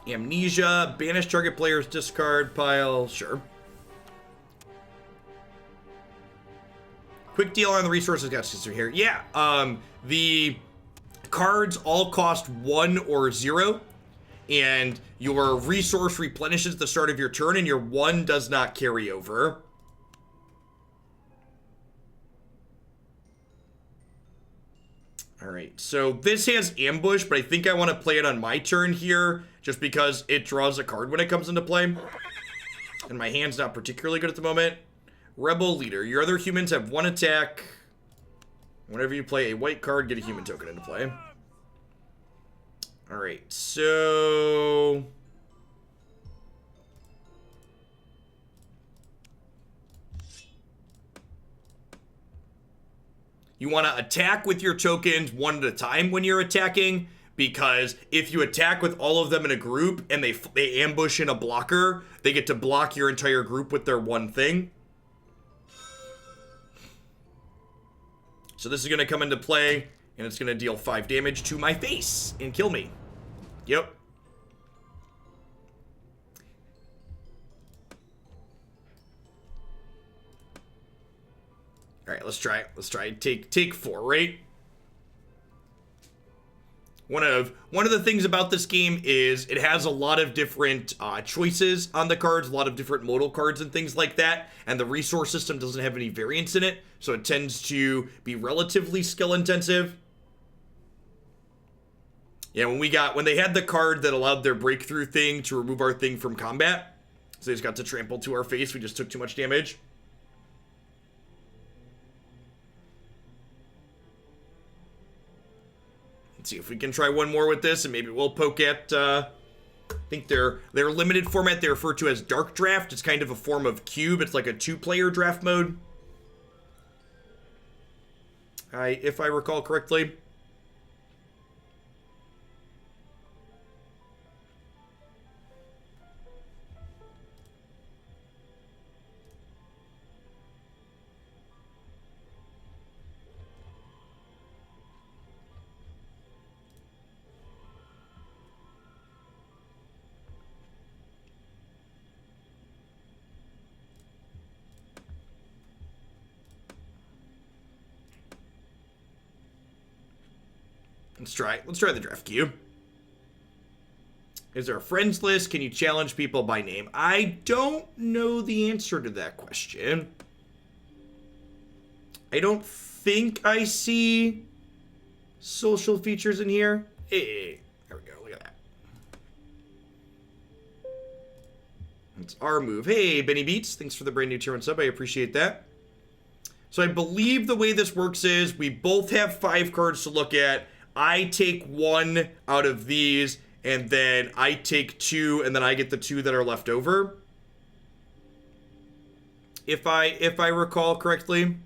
Amnesia, banish target player's discard pile, sure. Quick deal on the resources got through here. Yeah, the cards all cost 1 or 0, and your resource replenishes at the start of your turn, and your 1 does not carry over. Alright, so this has ambush, but I think I want to play it on my turn here, just because it draws a card when it comes into play. And my hand's not particularly good at the moment. Rebel Leader. Your other humans have 1 attack. Whenever you play a white card, get a human token into play. Alright, so... you want to attack with your tokens 1 at a time when you're attacking, because if you attack with all of them in a group and they ambush in a blocker, they get to block your entire group with their 1 thing. So this is going to come into play, and it's going to deal 5 damage to my face and kill me. Yep. All right, let's try it. Let's try it. Take 4, right? One of the things about this game is it has a lot of different choices on the cards, a lot of different modal cards and things like that, and the resource system doesn't have any variance in it, so it tends to be relatively skill intensive. Yeah, when they had the card that allowed their breakthrough thing to remove our thing from combat, so they just got to trample to our face, we just took too much damage. See if we can try one more with this, and maybe we'll poke at, I think their limited format they refer to as Dark Draft. It's kind of a form of Cube. It's like a 2-player draft mode. If I recall correctly. Let's try the draft cube. Is there a friends list? Can you challenge people by name? I don't know the answer to that question. I don't think I see social features in here. Hey, there we go. Look at that. It's our move. Hey, Benny Beats. Thanks for the brand new tier 1 sub. I appreciate that. So I believe the way this works is we both have 5 cards to look at. I take 1 out of these, and then I take 2, and then I get the 2 that are left over. If I recall correctly.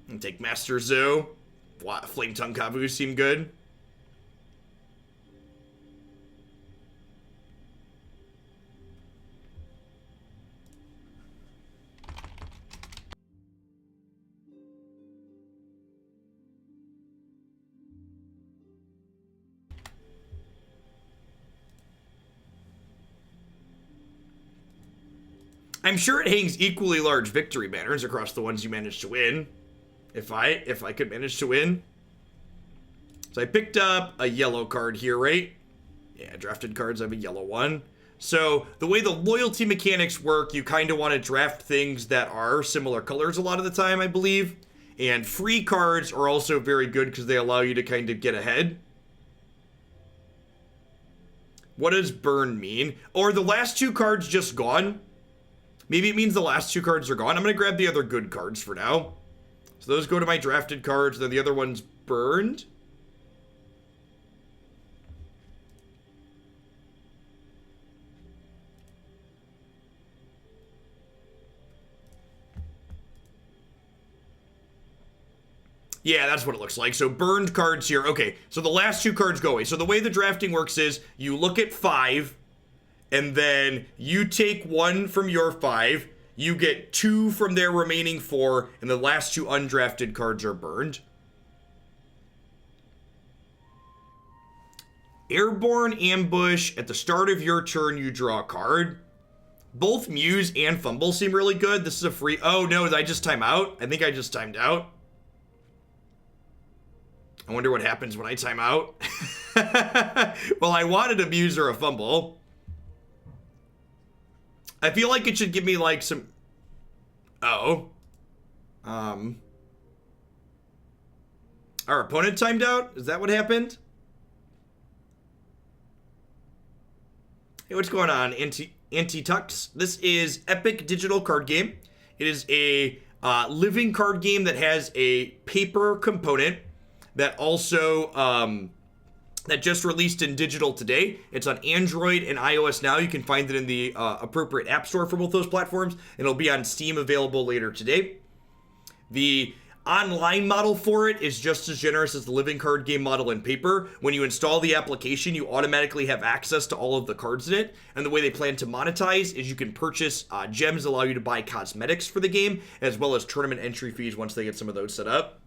And take Master Zo. Flame Tongue Kabu seem good. I'm sure it hangs equally large victory banners across the ones you managed to win. If I could manage to win. So I picked up a yellow card here, right? Yeah, drafted cards, I have a yellow one. So the way the loyalty mechanics work, you kind of want to draft things that are similar colors a lot of the time, I believe. And free cards are also very good because they allow you to kind of get ahead. What does burn mean? Or the last two cards just gone? Maybe it means the last two cards are gone. I'm going to grab the other good cards for now. So those go to my drafted cards, then the other one's burned. Yeah, that's what it looks like. So burned cards here. Okay, so the last two cards go away. So the way the drafting works is you look at 5, and then you take 1 from your 5. You get 2 from their remaining 4, and the last 2 undrafted cards are burned. Airborne Ambush. At the start of your turn, you draw a card. Both Muse and Fumble seem really good. This is a free... Oh, no, did I just time out? I think I just timed out. I wonder what happens when I time out. Well, I wanted a Muse or a Fumble. I feel like it should give me, like, some... Oh. Our opponent timed out? Is that what happened? Hey, what's going on, Anti-Tux? This is Epic Digital Card Game. It is a living card game that has a paper component that also, that just released in digital today. It's on Android and iOS now. You can find it in the appropriate app store for both those platforms. And it'll be on Steam available later today. The online model for it is just as generous as the living card game model in paper. When you install the application, you automatically have access to all of the cards in it. And the way they plan to monetize is you can purchase gems that allow you to buy cosmetics for the game, as well as tournament entry fees once they get some of those set up.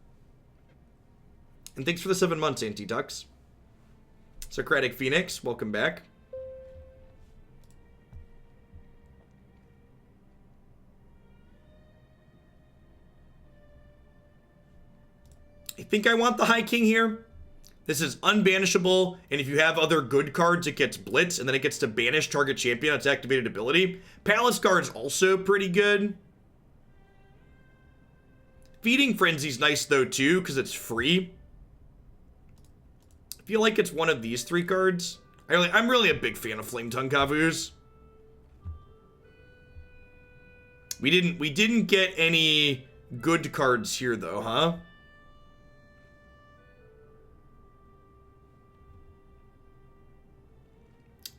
And thanks for the 7 months, Anti-Tux. Socratic Phoenix, welcome back. I think I want the High King here. This is unbanishable, and if you have other good cards, it gets Blitz, and then it gets to banish target champion on its activated ability. Palace Guard's also pretty good. Feeding Frenzy's nice, though, too, because it's free. I feel like it's one of these 3 cards. I'm really a big fan of Flame Tongue Kavus. We didn't get any good cards here, though, huh?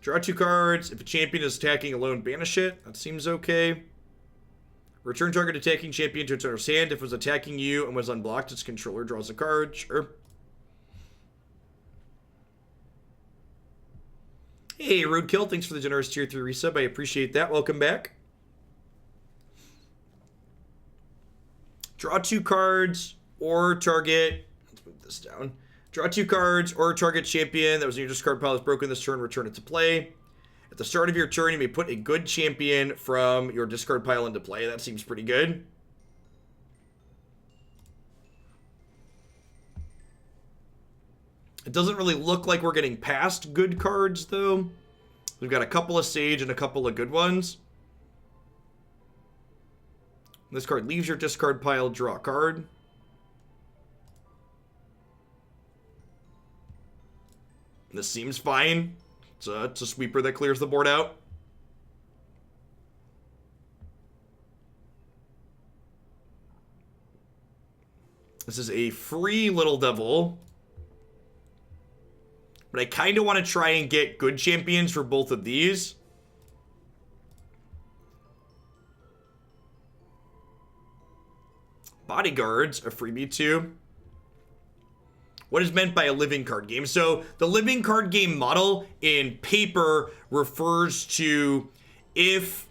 Draw 2 cards. If a champion is attacking alone, banish it. That seems okay. Return target attacking champion to its owner's hand. If it was attacking you and was unblocked, its controller draws a card. Sure. Hey, Roadkill, thanks for the generous tier 3 resub. I appreciate that. Welcome back. Draw 2 cards or target. Let's move this down. Draw 2 cards or target champion that was in your discard pile is broken this turn. Return it to play. At the start of your turn, you may put a good champion from your discard pile into play. That seems pretty good. It doesn't really look like we're getting past good cards, though. We've got a couple of Sage and a couple of good ones. This card leaves your discard pile, draw a card. This seems fine. It's a sweeper that clears the board out. This is a free Little Devil. But I kind of want to try and get good champions for both of these. Bodyguard's a freebie too. What is meant by a living card game? So the living card game model in paper refers to if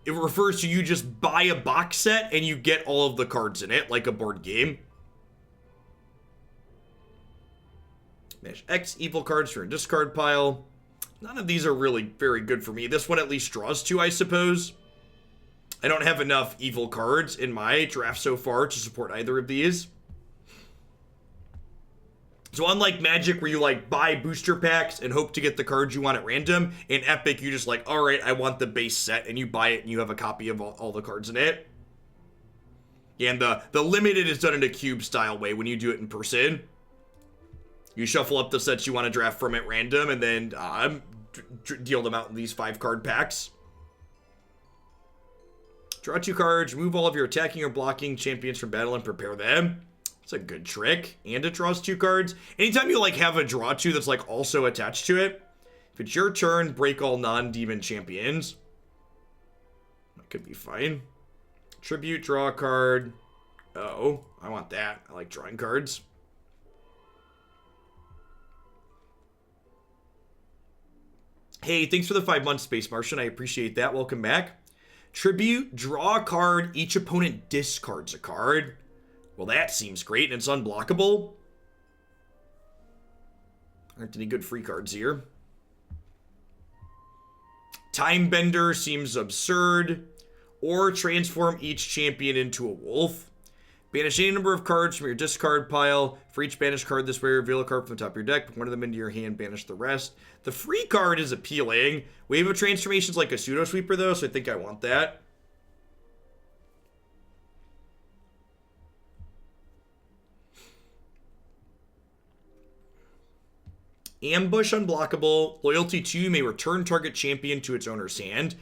it refers to you just buy a box set and you get all of the cards in it, like a board game. Mash X evil cards for a discard pile. None of these are really very good for me. This one at least draws 2, I suppose. I don't have enough evil cards in my draft so far to support either of these. So unlike Magic, where you like buy booster packs and hope to get the cards you want at random, in Epic, you just like, all right, I want the base set, and you buy it and you have a copy of all the cards in it. Yeah, and the limited is done in a cube style way when you do it in person. You shuffle up the sets you want to draft from at random and then deal them out in these 5-card packs. Draw 2 cards, remove all of your attacking or blocking champions from battle and prepare them. It's a good trick. And it draws 2 cards. Anytime you like have a draw 2 that's like also attached to it, if it's your turn, break all non-demon champions. That could be fine. Tribute, draw a card. Oh, I want that. I like drawing cards. Hey, thanks for the 5 months, Space Martian. I appreciate that. Welcome back. Tribute, draw a card. Each opponent discards a card. Well, that seems great, and it's unblockable. Aren't any good free cards here. Time Bender seems absurd. Or transform each champion into a wolf. Banish any number of cards from your discard pile. For each banished card this way, reveal a card from the top of your deck. Put one of them into your hand, banish the rest. The free card is appealing. Wave of Transformation's like a pseudo sweeper though, so I think I want that. Ambush unblockable. Loyalty 2 may return target champion to its owner's hand.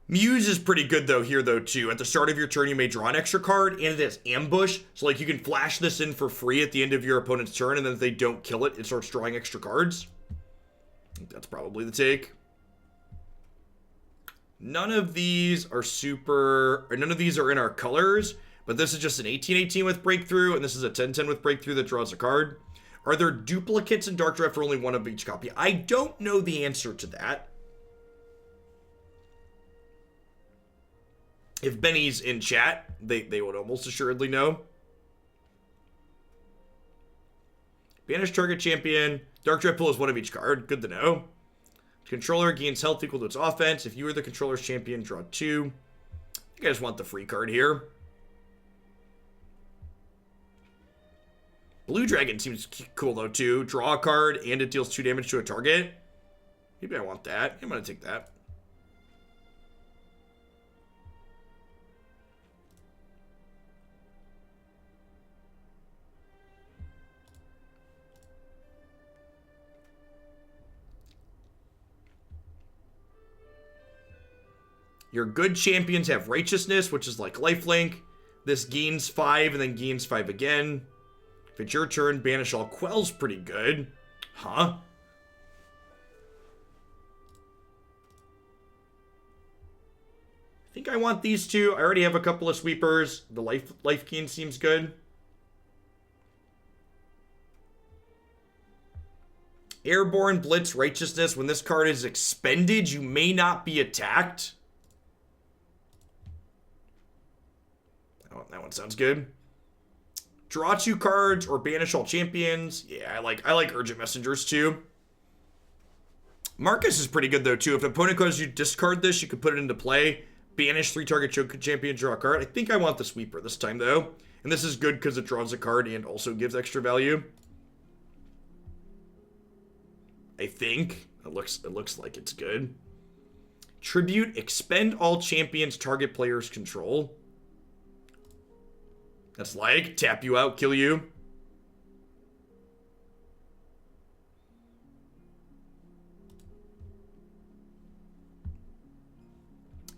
Muse is pretty good though here though too. At the start of your turn you may draw an extra card, and it has ambush, so like you can flash this in for free at the end of your opponent's turn, and then if they don't kill it, it starts drawing extra cards. I think that's probably the take. None of these are none of these are in our colors, but this is just an 18-18 with breakthrough, and this is a 10-10 with breakthrough that draws a card. Are there duplicates in Dark Draft for only one of each copy? I don't know the answer to that. If Benny's in chat, they would almost assuredly know. Banish target champion. Dark Draft pool is one of each card. Good to know. Controller gains health equal to its offense. If you are the controller's champion, draw 2. You guys want the free card here. Blue Dragon seems cool though too. Draw a card and it deals 2 damage to a target. Maybe I want that. I'm going to take that. Your good champions have righteousness, which is like lifelink. This gains 5 and then gains 5 again. If it's your turn, banish all quells pretty good. Huh? I think I want these two. I already have a couple of sweepers. The life gain seems good. Airborne Blitz Righteousness. When this card is expended, you may not be attacked. Oh, that one sounds good. Draw 2 cards or banish all champions. Yeah, I like Urgent Messengers too. Marcus is pretty good though too. If an opponent causes you discard this, you can put it into play. Banish 3 target champion, draw a card. I think I want the sweeper this time though. And this is good because it draws a card and also gives extra value. I think. It looks like it's good. Tribute, expend all champions target players control. That's like, tap you out, kill you.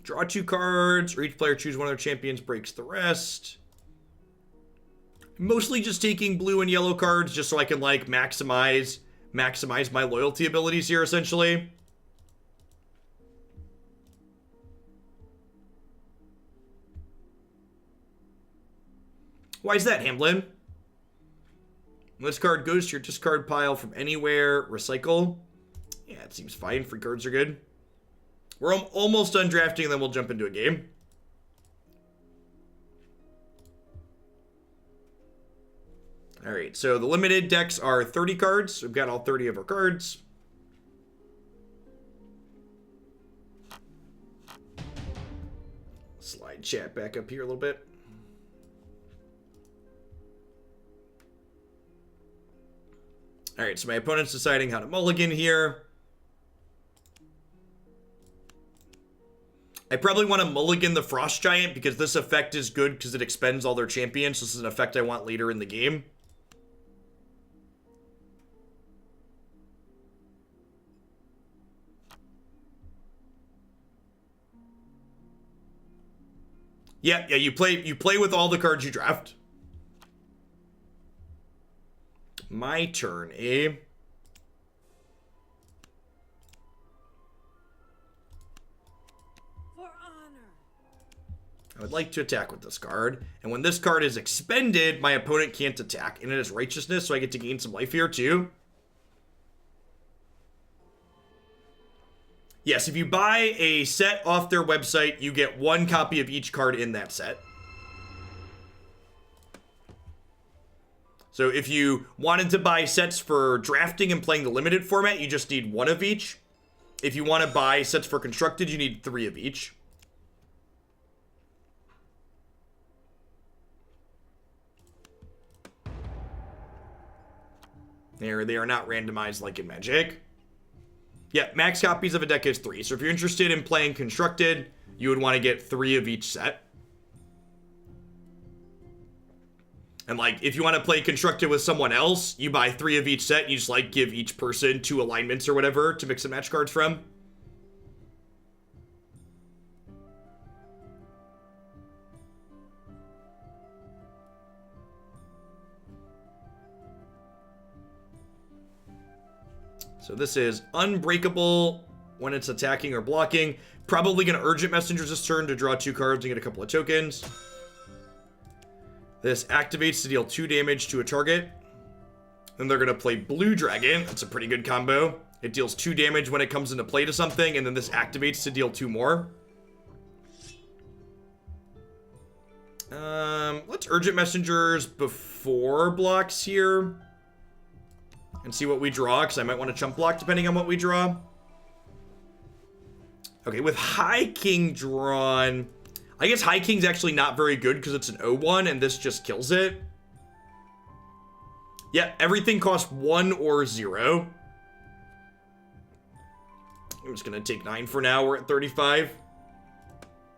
Draw 2 cards, or each player choose one of their champions, breaks the rest. Mostly just taking blue and yellow cards just so I can like maximize my loyalty abilities here essentially. Why is that, Hamlin? This card goes to your discard pile from anywhere. Recycle. Yeah, it seems fine. Free cards are good. We're almost done drafting, and then we'll jump into a game. All right, so the limited decks are 30 cards. We've got all 30 of our cards. Slide chat back up here a little bit. All right, so my opponent's deciding how to mulligan here. I probably want to mulligan the Frost Giant because this effect is good because it expends all their champions. This is an effect I want later in the game. Yeah, you play with all the cards you draft. My turn, eh? For honor. I would like to attack with this card. And when this card is expended, my opponent can't attack. And it has Righteousness, so I get to gain some life here too. Yes, if you buy a set off their website, you get 1 copy of each card in that set. So if you wanted to buy sets for drafting and playing the limited format, you just need 1 of each. If you want to buy sets for constructed, you need 3 of each. There, they are not randomized like in Magic. Yeah, max copies of a deck is 3. So if you're interested in playing constructed, you would want to get 3 of each set. And like, if you want to play constructed with someone else, you buy 3 of each set. And you just like give each person 2 alignments or whatever to mix and match cards from. So this is Unbreakable when it's attacking or blocking. Probably going to Urgent Messengers this turn to draw 2 cards and get a couple of tokens. This activates to deal 2 damage to a target. Then they're going to play Blue Dragon. That's a pretty good combo. It deals 2 damage when it comes into play to something, and then this activates to deal 2 more. Let's Urgent Messengers before blocks here. And see what we draw, because I might want to chump block depending on what we draw. Okay, with High King drawn, I guess High King's actually not very good because it's an 0-1 and this just kills it. Yeah, everything costs 1 or 0. I'm just going to take 9 for now. We're at 35.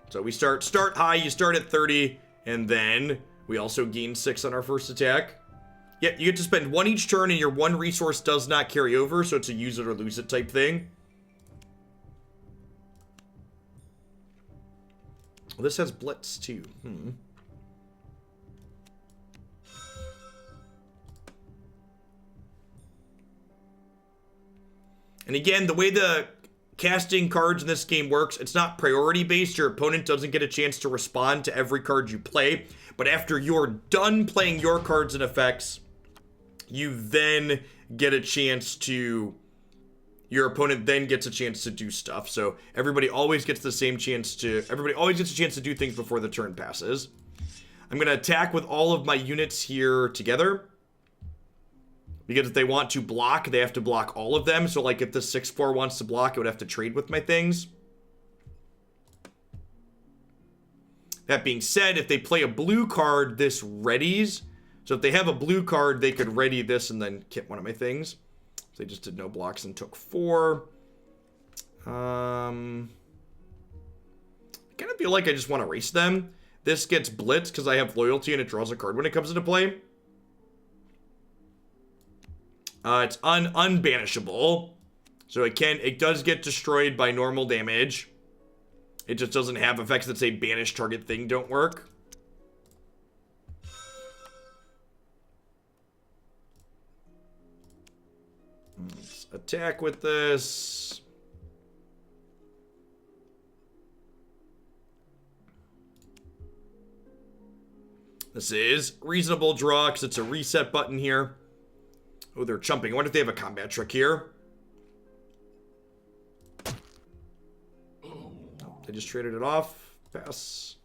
So we start high, you start at 30, and then we also gain 6 on our first attack. Yeah, you get to spend 1 each turn, and your 1 resource does not carry over, so it's a use it or lose it type thing. Well, this has Blitz, too. And again, the way the casting cards in this game works, it's not priority based. Your opponent doesn't get a chance to respond to every card you play. But after you're done playing your cards and effects, you then get a chance to, your opponent then gets a chance to do stuff. So everybody always gets the same chance to, everybody always gets a chance to do things before the turn passes. I'm going to attack with all of my units here together. Because if they want to block, they have to block all of them. So like if the 6-4 wants to block, it would have to trade with my things. That being said, if they play a blue card, this readies. So if they have a blue card, they could ready this and then kit one of my things. So they just did no blocks and took 4. I kind of feel like I just want to erase them. This gets blitzed because I have loyalty and it draws a card when it comes into play. It's unbanishable. So it does get destroyed by normal damage. It just doesn't have effects that say banish target thing don't work. Let's attack with this. This is reasonable draw because it's a reset button here. Oh, they're chumping. I wonder if they have a combat trick here. Oh, they just traded it off. Pass.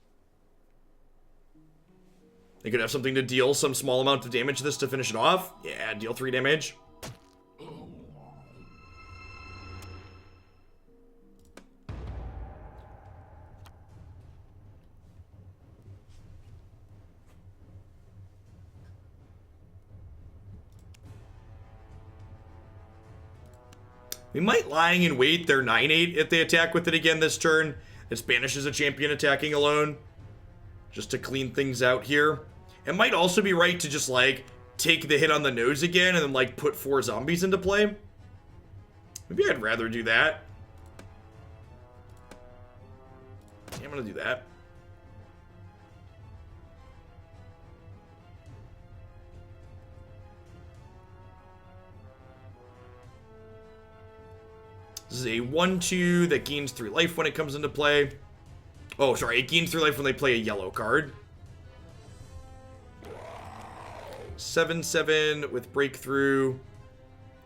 They could have something to deal some small amount of damage to this to finish it off. Yeah, deal 3 damage. We might Lying in Wait their 9/8 if they attack with it again this turn. It banishes a champion attacking alone. Just to clean things out here. It might also be right to just, like, take the hit on the nose again and then, like, put 4 zombies into play. Maybe I'd rather do that. Yeah, I'm gonna do that. This is a 1/2 that gains 3 life when it comes into play. Oh, sorry, it gains 3 life when they play a yellow card. 7/7 with Breakthrough.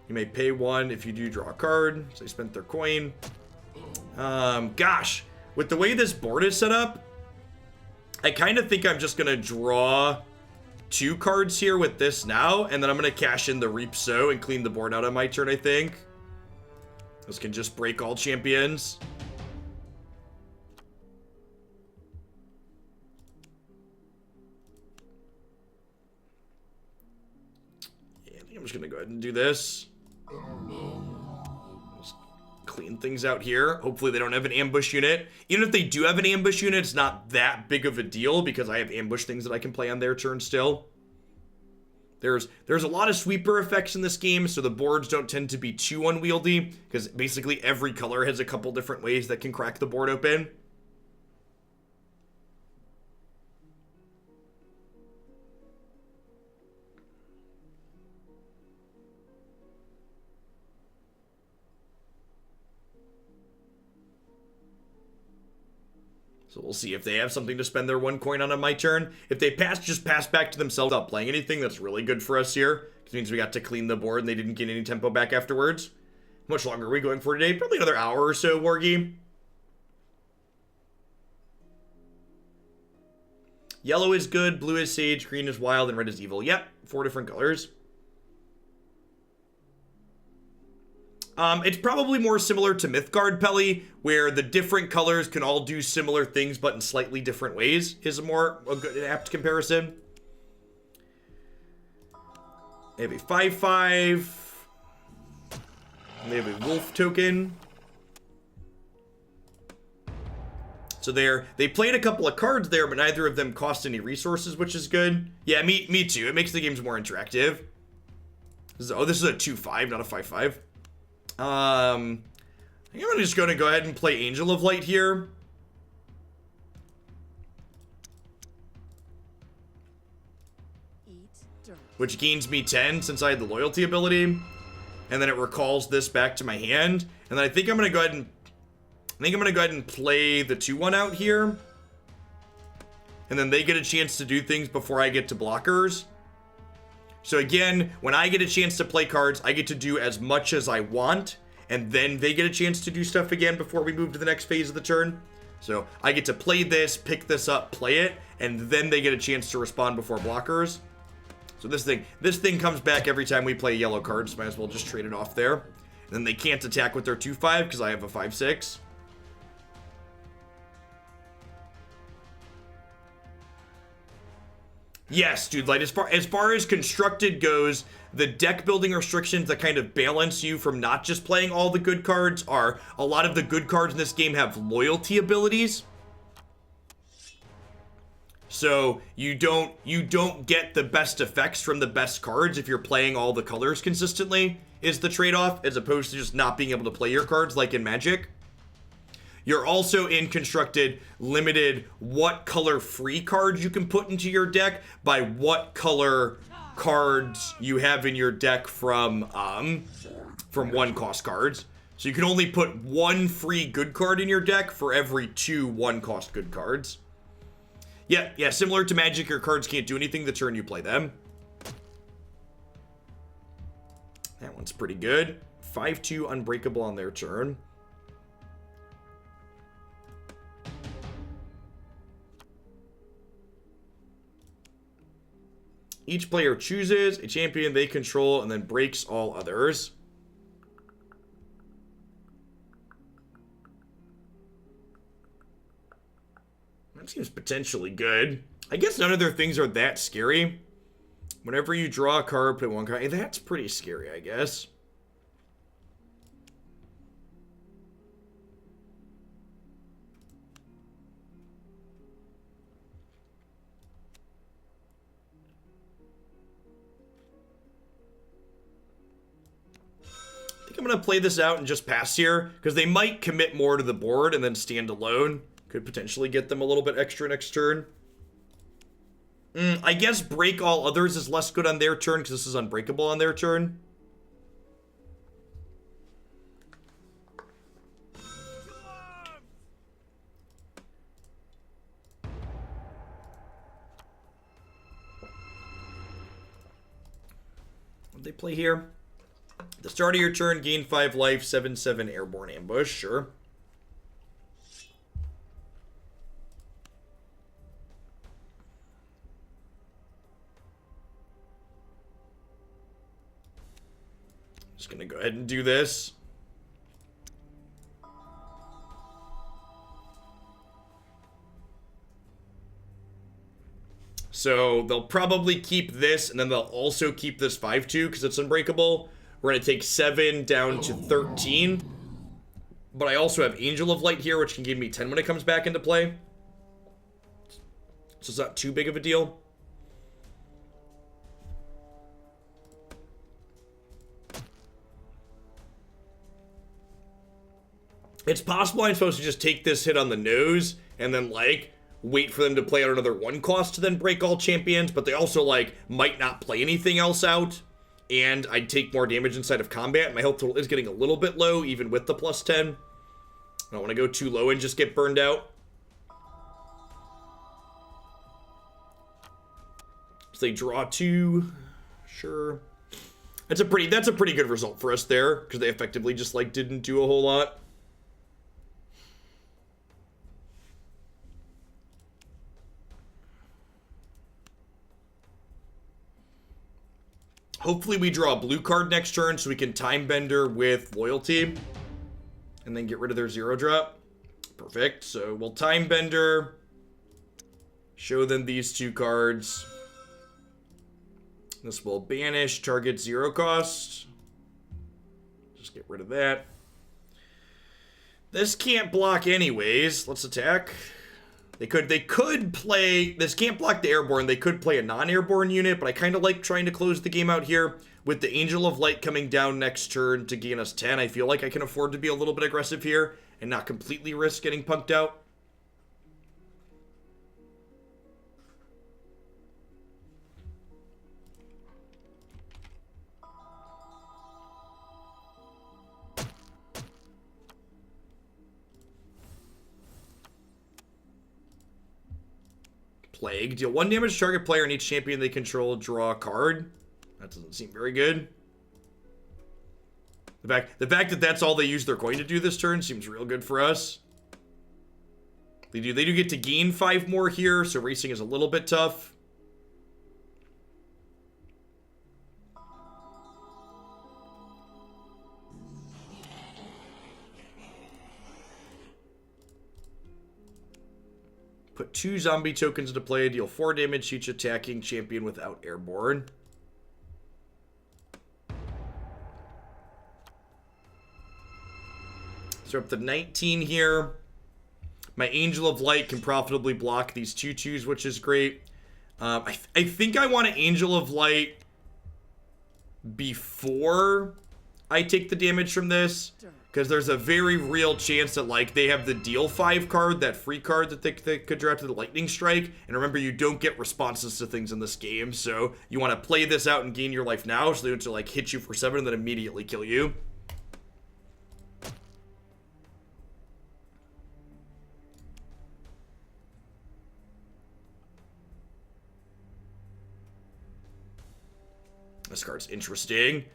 You may pay 1 if you do draw a card. So they spent their coin. Gosh, with the way this board is set up, I kind of think I'm just going to draw 2 cards here with this now. And then I'm going to cash in the Reap Sow and clean the board out on my turn, I think. This can just break all champions. Yeah, I think I'm just going to go ahead and do this. Just clean things out here. Hopefully they don't have an ambush unit. Even if they do have an ambush unit, it's not that big of a deal because I have ambush things that I can play on their turn still. There's a lot of sweeper effects in this game, so the boards don't tend to be too unwieldy, because basically every color has a couple different ways that can crack the board open. So we'll see if they have something to spend their 1 coin on my turn. If they just pass back to themselves without playing anything, that's really good for us here. It means we got to clean the board and they didn't get any tempo back afterwards. How much longer are we going for today? Probably another hour or so, Wargy. Yellow is good, blue is sage, green is wild, and red is evil. Yep, 4 different colors. It's probably more similar to Mythgard Pelly, where the different colors can all do similar things, but in slightly different ways, is a good, apt comparison. They have a 5/5. They have a wolf token. So they played a couple of cards there, but neither of them cost any resources, which is good. Yeah, me too. It makes the games more interactive. This is a 2/5, not a 5/5. I think I'm just going to go ahead and play Angel of Light here. Which gains me 10 since I had the loyalty ability. And then it recalls this back to my hand. And then I think I'm going to go ahead and play the 2/1 out here. And then they get a chance to do things before I get to blockers. So again, when I get a chance to play cards, I get to do as much as I want, and then they get a chance to do stuff again before we move to the next phase of the turn. So I get to play this, pick this up, play it, and then they get a chance to respond before blockers. So this thing comes back every time we play yellow cards, might as well just trade it off there. And then they can't attack with their 2/5 because I have a 5/6. Yes, dude, like as far as constructed goes, the deck building restrictions that kind of balance you from not just playing all the good cards are a lot of the good cards in this game have loyalty abilities. So you don't get the best effects from the best cards if you're playing all the colors consistently, is the trade-off, as opposed to just not being able to play your cards like in Magic. You're also in constructed limited what color free cards you can put into your deck by what color cards you have in your deck from 1-cost cards. So you can only put 1 free good card in your deck for every 2 1-cost good cards. Yeah, similar to Magic, your cards can't do anything the turn you play them. That one's pretty good. 5/2 Unbreakable on their turn. Each player chooses a champion they control and then breaks all others. That seems potentially good. I guess none of their things are that scary. Whenever you draw a card, put 1 card. Hey, that's pretty scary, I guess. I'm going to play this out and just pass here, because they might commit more to the board and then stand alone. Could potentially get them a little bit extra next turn. I guess break all others is less good on their turn, because this is unbreakable on their turn. What they play here? At the start of your turn, gain 5 life, 7/7 airborne ambush. Sure. Just gonna go ahead and do this. So they'll probably keep this, and then they'll also keep this 5/2 because it's unbreakable. We're gonna take 7 down to 13. But I also have Angel of Light here, which can give me 10 when it comes back into play. So it's not too big of a deal. It's possible I'm supposed to just take this hit on the nose and then, like, wait for them to play out another 1 cost to then break all champions, but they also, like, might not play anything else out, and I'd take more damage inside of combat. My health total is getting a little bit low, even with the plus 10. I don't want to go too low and just get burned out. So they draw 2. Sure. That's a pretty good result for us there, because they effectively just, like, didn't do a whole lot. Hopefully we draw a blue card next turn so we can Time Bender with Loyalty. And then get rid of their 0 drop. Perfect. So we'll Time Bender. Show them these 2 cards. This will banish target 0 cost. Just get rid of that. This can't block anyways. Let's attack. They could play, this can't block the airborne, they could play a non-airborne unit, but I kind of like trying to close the game out here. With the Angel of Light coming down next turn to gain us 10, I feel like I can afford to be a little bit aggressive here and not completely risk getting punked out. Plague. Deal 1 damage to target player and each champion they control draw a card. That doesn't seem very good. The fact that that's all they use their coin to do this turn seems real good for us. They do get to gain 5 more here, so racing is a little bit tough. Put 2 zombie tokens into play, deal 4 damage to each attacking champion without airborne. So up to 19 here. My Angel of Light can profitably block these 2/2s, which is great. I think I want an Angel of Light before I take the damage from this, because there's a very real chance that, like, they have the deal 5 card, that free card that they could draw to the Lightning Strike. And remember, you don't get responses to things in this game, so you want to play this out and gain your life now, so they don't, like, hit you for 7 and then immediately kill you. This card's interesting.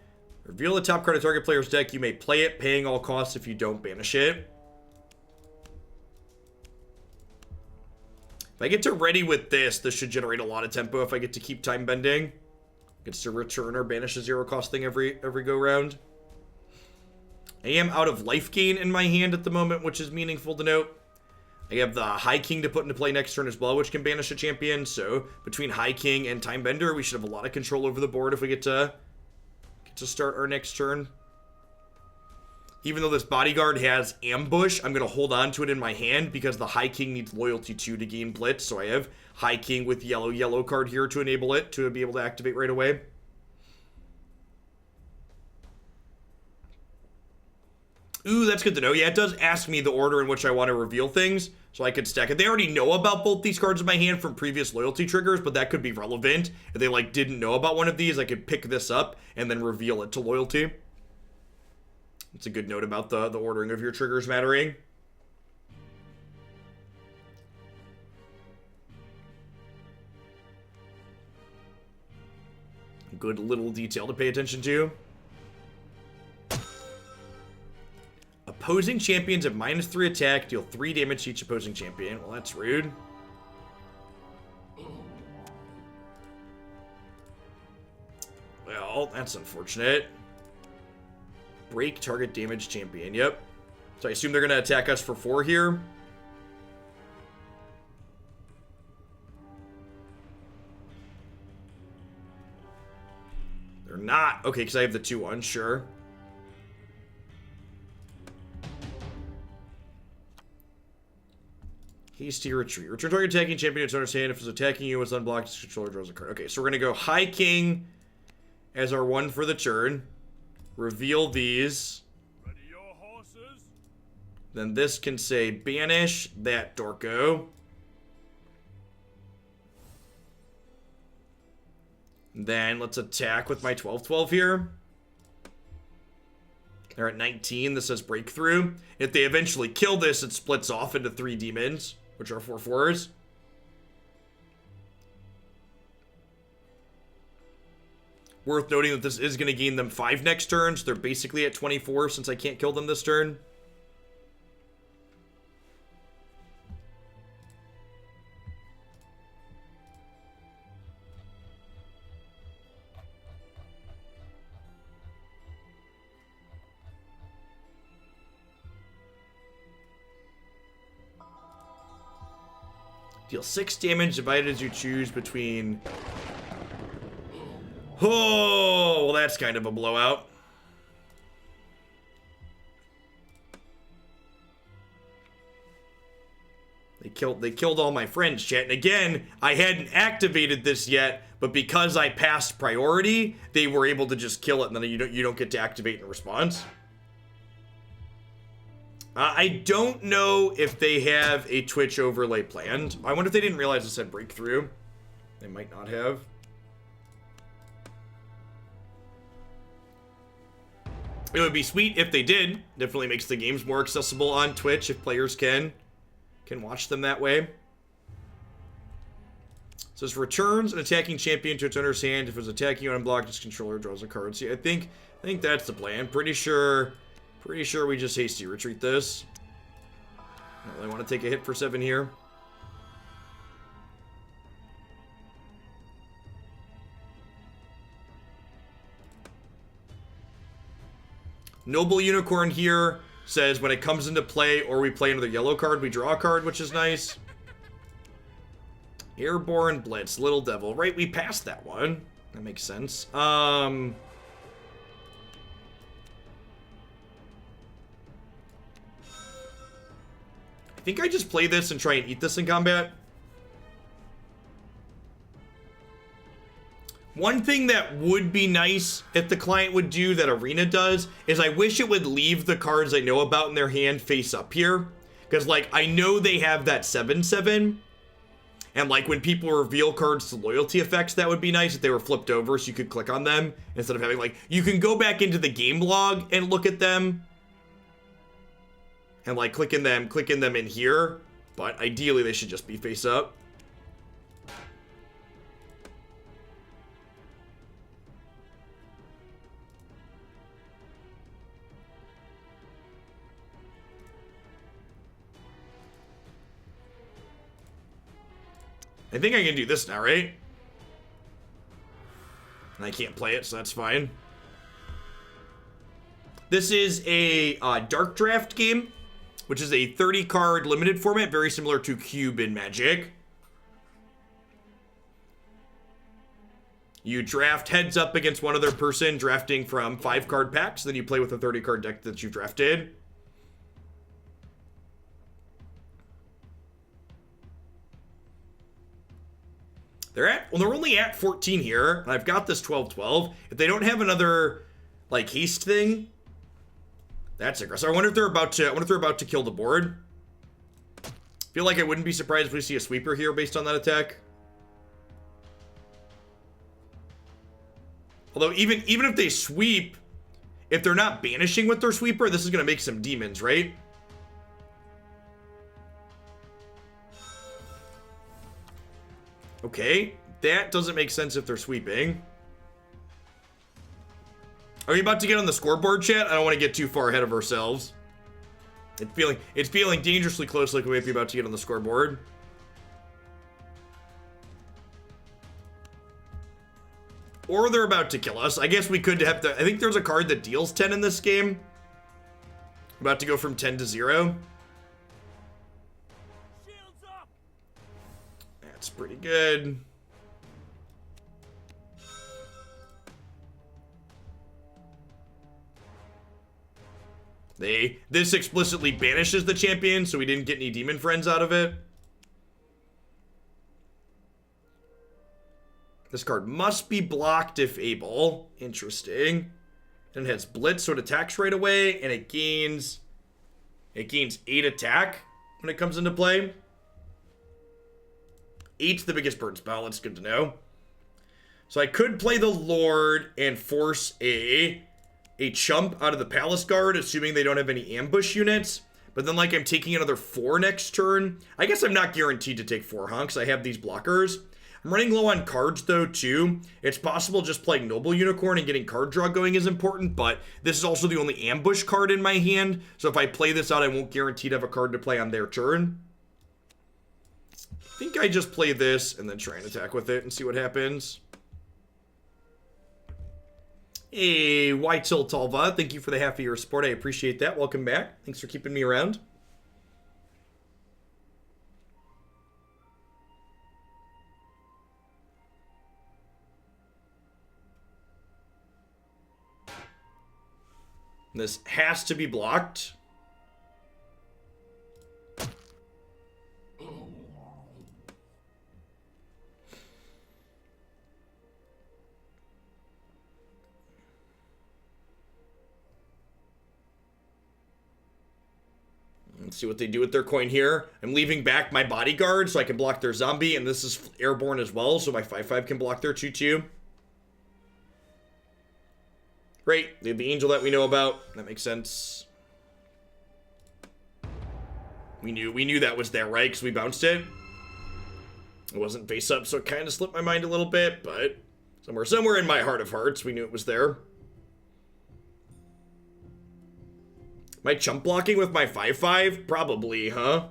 Reveal the top card of target player's deck. You may play it, paying all costs if you don't banish it. If I get to ready with this, this should generate a lot of tempo if I get to keep time bending. Gets to return or banish a 0 cost thing every go round. I am out of life gain in my hand at the moment, which is meaningful to note. I have the High King to put into play next turn as well, which can banish a champion. So between High King and Time Bender, we should have a lot of control over the board if we get to start our next turn. Even though this Bodyguard has Ambush, I'm going to hold on to it in my hand because the High King needs Loyalty 2 to gain Blitz. So I have High King with yellow card here to enable it to be able to activate right away. Ooh, that's good to know. Yeah, it does ask me the order in which I want to reveal things, so I could stack it. They already know about both these cards in my hand from previous loyalty triggers, but that could be relevant. If they, like, didn't know about one of these, I could pick this up and then reveal it to loyalty. It's a good note about the ordering of your triggers mattering. Good little detail to pay attention to. Opposing champions have -3 attack, deal 3 damage to each opposing champion. Well, that's rude. Well, that's unfortunate. Break target damage champion. Yep. So I assume they're going to attack us for 4 here. They're not. Okay, because I have the 2-1. Sure. Hasty retreat. Return target attacking champion to its owner's hand. If it's attacking you, it's unblocked. Its controller draws a card. Okay, so we're going to go High King as our 1 for the turn. Reveal these. Ready your horses? Then this can say banish that Dorko. Then let's attack with my 12-12 here. They're at 19. This says breakthrough. If they eventually kill this, it splits off into 3 demons, which are 4/4s. Worth noting that this is going to gain them 5 next turn, so they're basically at 24 since I can't kill them this turn. Deal 6 damage divided as you choose between... Oh, well, that's kind of a blowout. They killed all my friends, chat. And again, I hadn't activated this yet, but because I passed priority, they were able to just kill it, and then you don't get to activate in response. I don't know if they have a Twitch overlay planned. I wonder if they didn't realize it said breakthrough. They might not have. It would be sweet if they did. Definitely makes the games more accessible on Twitch if players can watch them that way. It says returns an attacking champion to its owner's hand. If it's attacking you unblocked, its controller draws a card. See, I think that's the plan. Pretty sure we just hasty retreat this. I don't really want to take a hit for 7 here. Noble Unicorn here says when it comes into play or we play another yellow card, we draw a card, which is nice. Airborne Blitz, Little Devil. Right, we passed that one. That makes sense. I think I just play this and try and eat this in combat. One thing that would be nice if the client would do that Arena does is I wish it would leave the cards I know about in their hand face up here. Because, like, I know they have that 7/7. And, like, when people reveal cards to loyalty effects, that would be nice if they were flipped over so you could click on them. Instead of having, like, you can go back into the game log and look at them. And, like, clicking them in here. But ideally, they should just be face up. I think I can do this now, right? And I can't play it, so that's fine. This is a Dark Draft game, which is a 30-card limited format, very similar to Cube in Magic. You draft heads up against one other person, drafting from 5-card packs. Then you play with a 30-card deck that you drafted. They're only at 14 here, and I've got this 12-12. If they don't have another, like, haste thing, That's aggressive. I wonder if they're about to kill the board. Feel like I wouldn't be surprised if we see a sweeper here based on that attack. Although even if they sweep, if they're not banishing with their sweeper, this is gonna make some demons, right? Okay, that doesn't make sense if they're sweeping. Are we about to get on the scoreboard, chat? I don't want to get too far ahead of ourselves. It's feeling dangerously close, like we might be about to get on the scoreboard. Or they're about to kill us. I guess we could have to. I think there's a card that deals 10 in this game. About to go from 10 to 0. Shields up! That's pretty good. This explicitly banishes the champion, so we didn't get any demon friends out of it. This card must be blocked if able. Interesting. And it has blitz, so it attacks right away, and it gains 8 attack when it comes into play. 8's the biggest burn spell. That's good to know. So I could play the Lord and force a chump out of the Palace Guard, assuming they don't have any ambush units. But then, like, I'm taking another 4 next turn. I guess I'm not guaranteed to take 4 hunks. I have these blockers. I'm running low on cards, though, too. It's possible just playing Noble Unicorn and getting card draw going is important, but this is also the only ambush card in my hand. So if I play this out, I won't guarantee to have a card to play on their turn. I think I just play this and then try and attack with it and see what happens. Hey, Whitel Talva, thank you for the half of your support. I appreciate that. Welcome back. Thanks for keeping me around. This has to be blocked. Let's see what they do with their coin here. I'm leaving back my bodyguard so I can block their zombie, and this is airborne as well, so my 5/5 can block their 2/2. Great, they have the angel that we know about. That makes sense. We knew that was there, right? Because we bounced it. It wasn't face up, so it kind of slipped my mind a little bit, but somewhere in my heart of hearts, we knew it was there. Am I chump blocking with my 5/5? Probably, huh?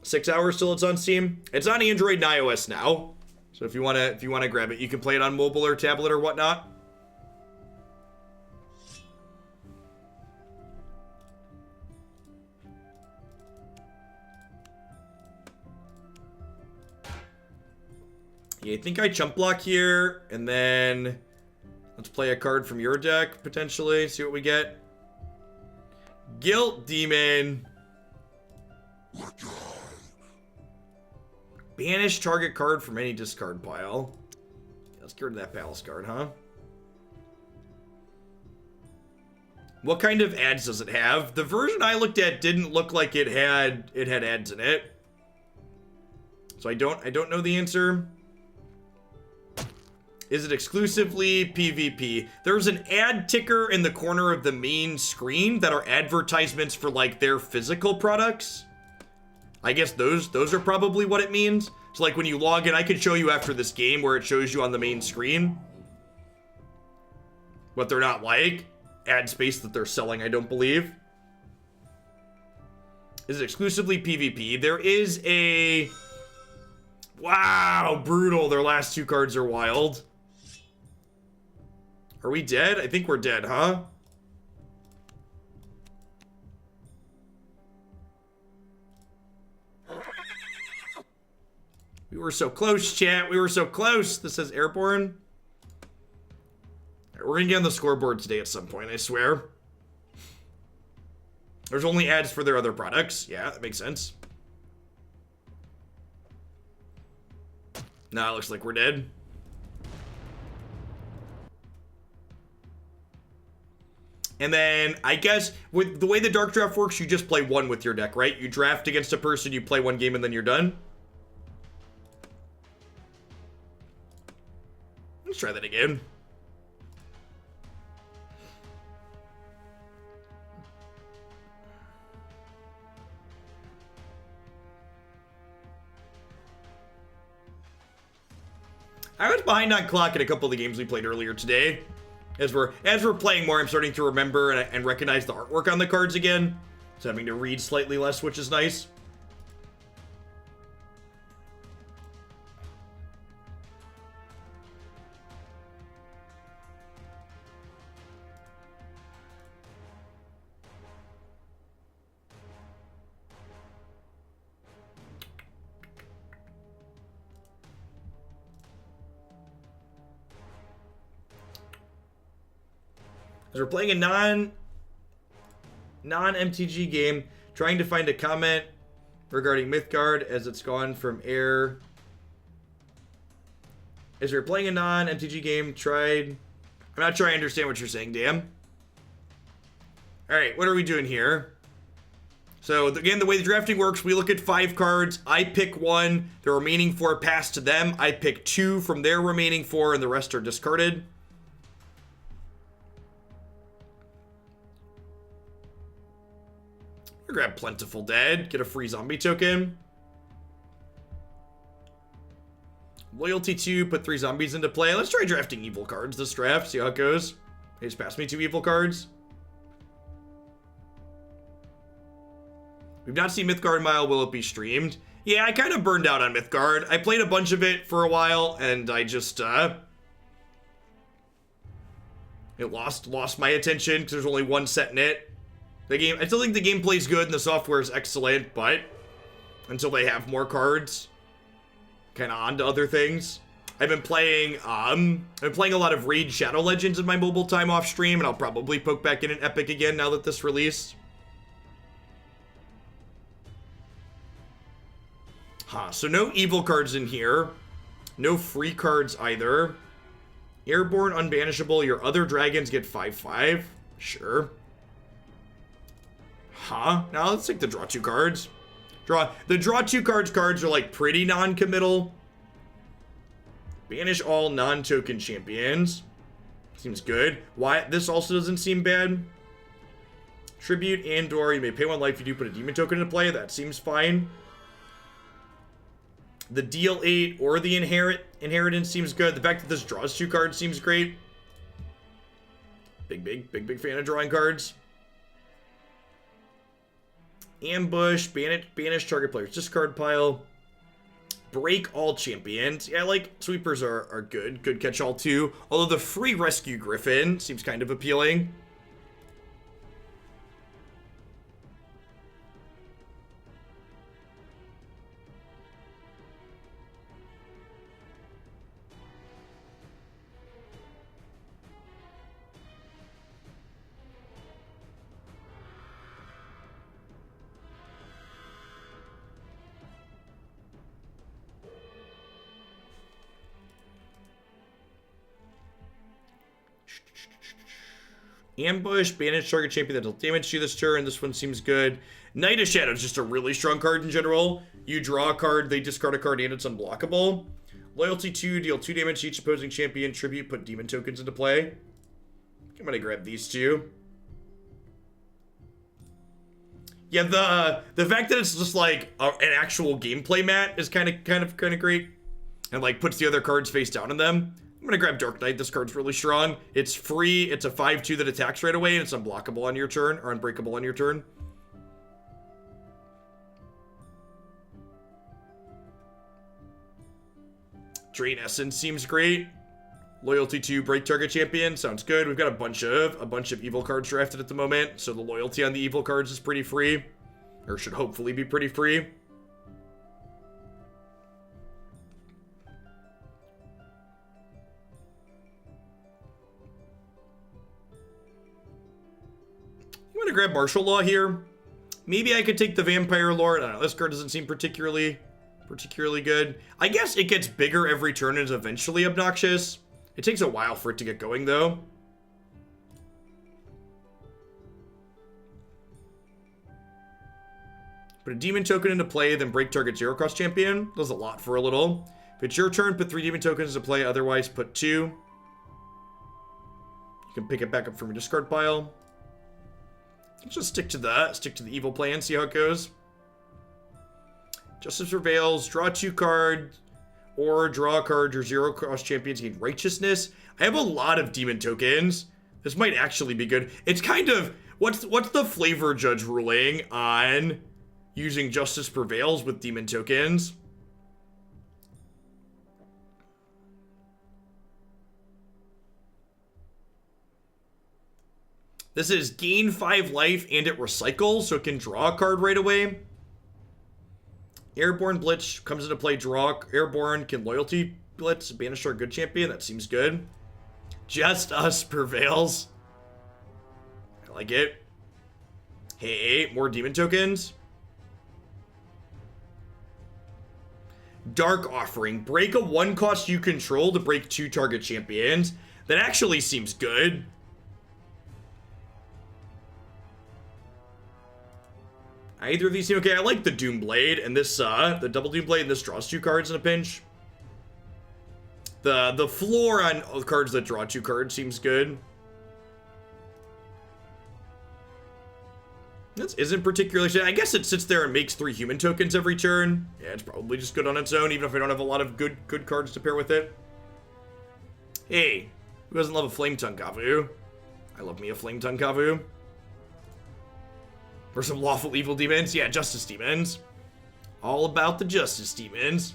6 hours till it's on Steam. It's on Android and iOS now. So if you wanna grab it, you can play it on mobile or tablet or whatnot. Yeah, I think I chump block here, and then let's play a card from your deck, potentially. See what we get. Guilt Demon. Banish target card from any discard pile. Let's get rid of that Palace card, huh? What kind of ads does it have? The version I looked at didn't look like it had ads in it. So I don't know the answer. Is it exclusively PvP? There's an ad ticker in the corner of the main screen that are advertisements for like their physical products. I guess those are probably what it means. So like when you log in, I could show you after this game where it shows you on the main screen what they're not like. Ad space that they're selling, I don't believe. Is it exclusively PvP? There is a... Wow, brutal. Their last 2 cards are wild. Are we dead? I think we're dead, huh? We were so close, chat. We were so close. This says airborne. All right, we're gonna get on the scoreboard today at some point, I swear. There's only ads for their other products. Yeah, that makes sense. Nah, it looks like we're dead. And then I guess with the way the dark draft works, you just play one with your deck, right? You draft against a person, you play one game, and then you're done. Let's try that again. I was behind on clock in a couple of the games we played earlier today. As we're playing more, I'm starting to remember and recognize the artwork on the cards again. So having to read slightly less, which is nice. As we're playing a non-MTG game, trying to find a comment regarding Mythgard as it's gone from air. As we're playing a non-MTG game, I'm not sure I understand what you're saying, damn. Alright, what are we doing here? So, again, the way the drafting works, we look at 5 cards. I pick 1. The remaining 4 pass to them. I pick 2 from their remaining 4, and the rest are discarded. Grab Plentiful Dead, get a free zombie token. Loyalty 2, put 3 zombies into play. Let's try drafting evil cards this draft, see how it goes. They just pass me 2 evil cards. We've not seen Mythgard Mile, will it be streamed? Yeah, I kind of burned out on Mythgard. I played a bunch of it for a while, and I just, it lost my attention, because there's only one set in it. The game, I still think the gameplay is good and the software is excellent, but until they have more cards, kind of on to other things. I've been playing a lot of Raid Shadow Legends in my mobile time off stream, and I'll probably poke back in an Epic again now that this released. So no evil cards in here. No free cards either. Airborne, unbanishable. Your other dragons get 5/5. Sure. Now let's take the draw 2 cards. The draw 2 cards are like pretty non-committal. Banish all non-token champions. Seems good. Why this also doesn't seem bad. Tribute and/or you may pay 1 life if you do put a demon token into play. That seems fine. The deal 8 or the inheritance seems good. The fact that this draws 2 cards seems great. Big fan of drawing cards. Ambush, banish target player's discard pile. Break all champions. Yeah, like sweepers are good. Good catch all too. Although the free rescue griffin seems kind of appealing. Ambush, banish target champion that deals damage to you this turn. This one seems good. Knight of Shadow is just a really strong card in general. You draw a card, they discard a card, and it's unblockable. Loyalty 2, deal 2 damage to each opposing champion. Tribute, put demon tokens into play. I'm gonna grab these 2. Yeah, the fact that it's just like an actual gameplay mat is kind of great, and like puts the other cards face down in them. I'm gonna grab Dark Knight. This card's really strong. It's free. It's a 5/2 that attacks right away, and it's unblockable on your turn, or unbreakable on your turn. Drain Essence seems great. Loyalty 2, break target champion. Sounds good. We've got a bunch of evil cards drafted at the moment, so the loyalty on the evil cards is pretty free. Or should hopefully be pretty free. I'm gonna grab Martial Law here. Maybe I could take the Vampire Lord. I don't know, this card doesn't seem particularly good. I guess it gets bigger every turn and is eventually obnoxious. It takes a while for it to get going, though. Put a demon token into play, then break target 0-cost champion. Does a lot for a little. If it's your turn, put 3 demon tokens into play, otherwise put 2. You can pick it back up from your discard pile. Let's just stick to that. Stick to the evil plan, see how it goes. Justice Prevails, draw 2 cards, or draw a card. Your 0-cost champions gain righteousness. I have a lot of demon tokens. This might actually be good. It's kind of, what's the flavor judge ruling on using Justice Prevails with demon tokens? This is gain 5 life and it recycles, so it can draw a card right away. Airborne Blitz comes into play, draw. Airborne can loyalty Blitz, banish our good champion. That seems good. Just Us Prevails. I like it. Hey, more demon tokens. Dark Offering. Break a 1-cost you control to break 2 target champions. That actually seems good. Either of these seem okay. I like the Doom Blade and this, the double Doom Blade, and this draws 2 cards in a pinch. The floor on cards that draw 2 cards seems good. This isn't particularly... I guess it sits there and makes 3 human tokens every turn. Yeah, it's probably just good on its own, even if I don't have a lot of good cards to pair with it. Hey, who doesn't love a Flame Tongue Kavu? I love me a Flame Tongue Kavu. For some lawful evil demons? Yeah, justice demons. All about the justice demons.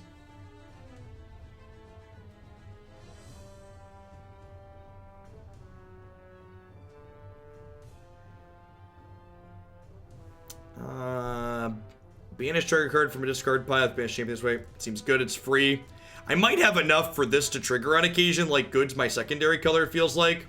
Banish target card from a discard pile. Banish champion this way. Seems good. It's free. I might have enough for this to trigger on occasion, like Good's my secondary color, it feels like.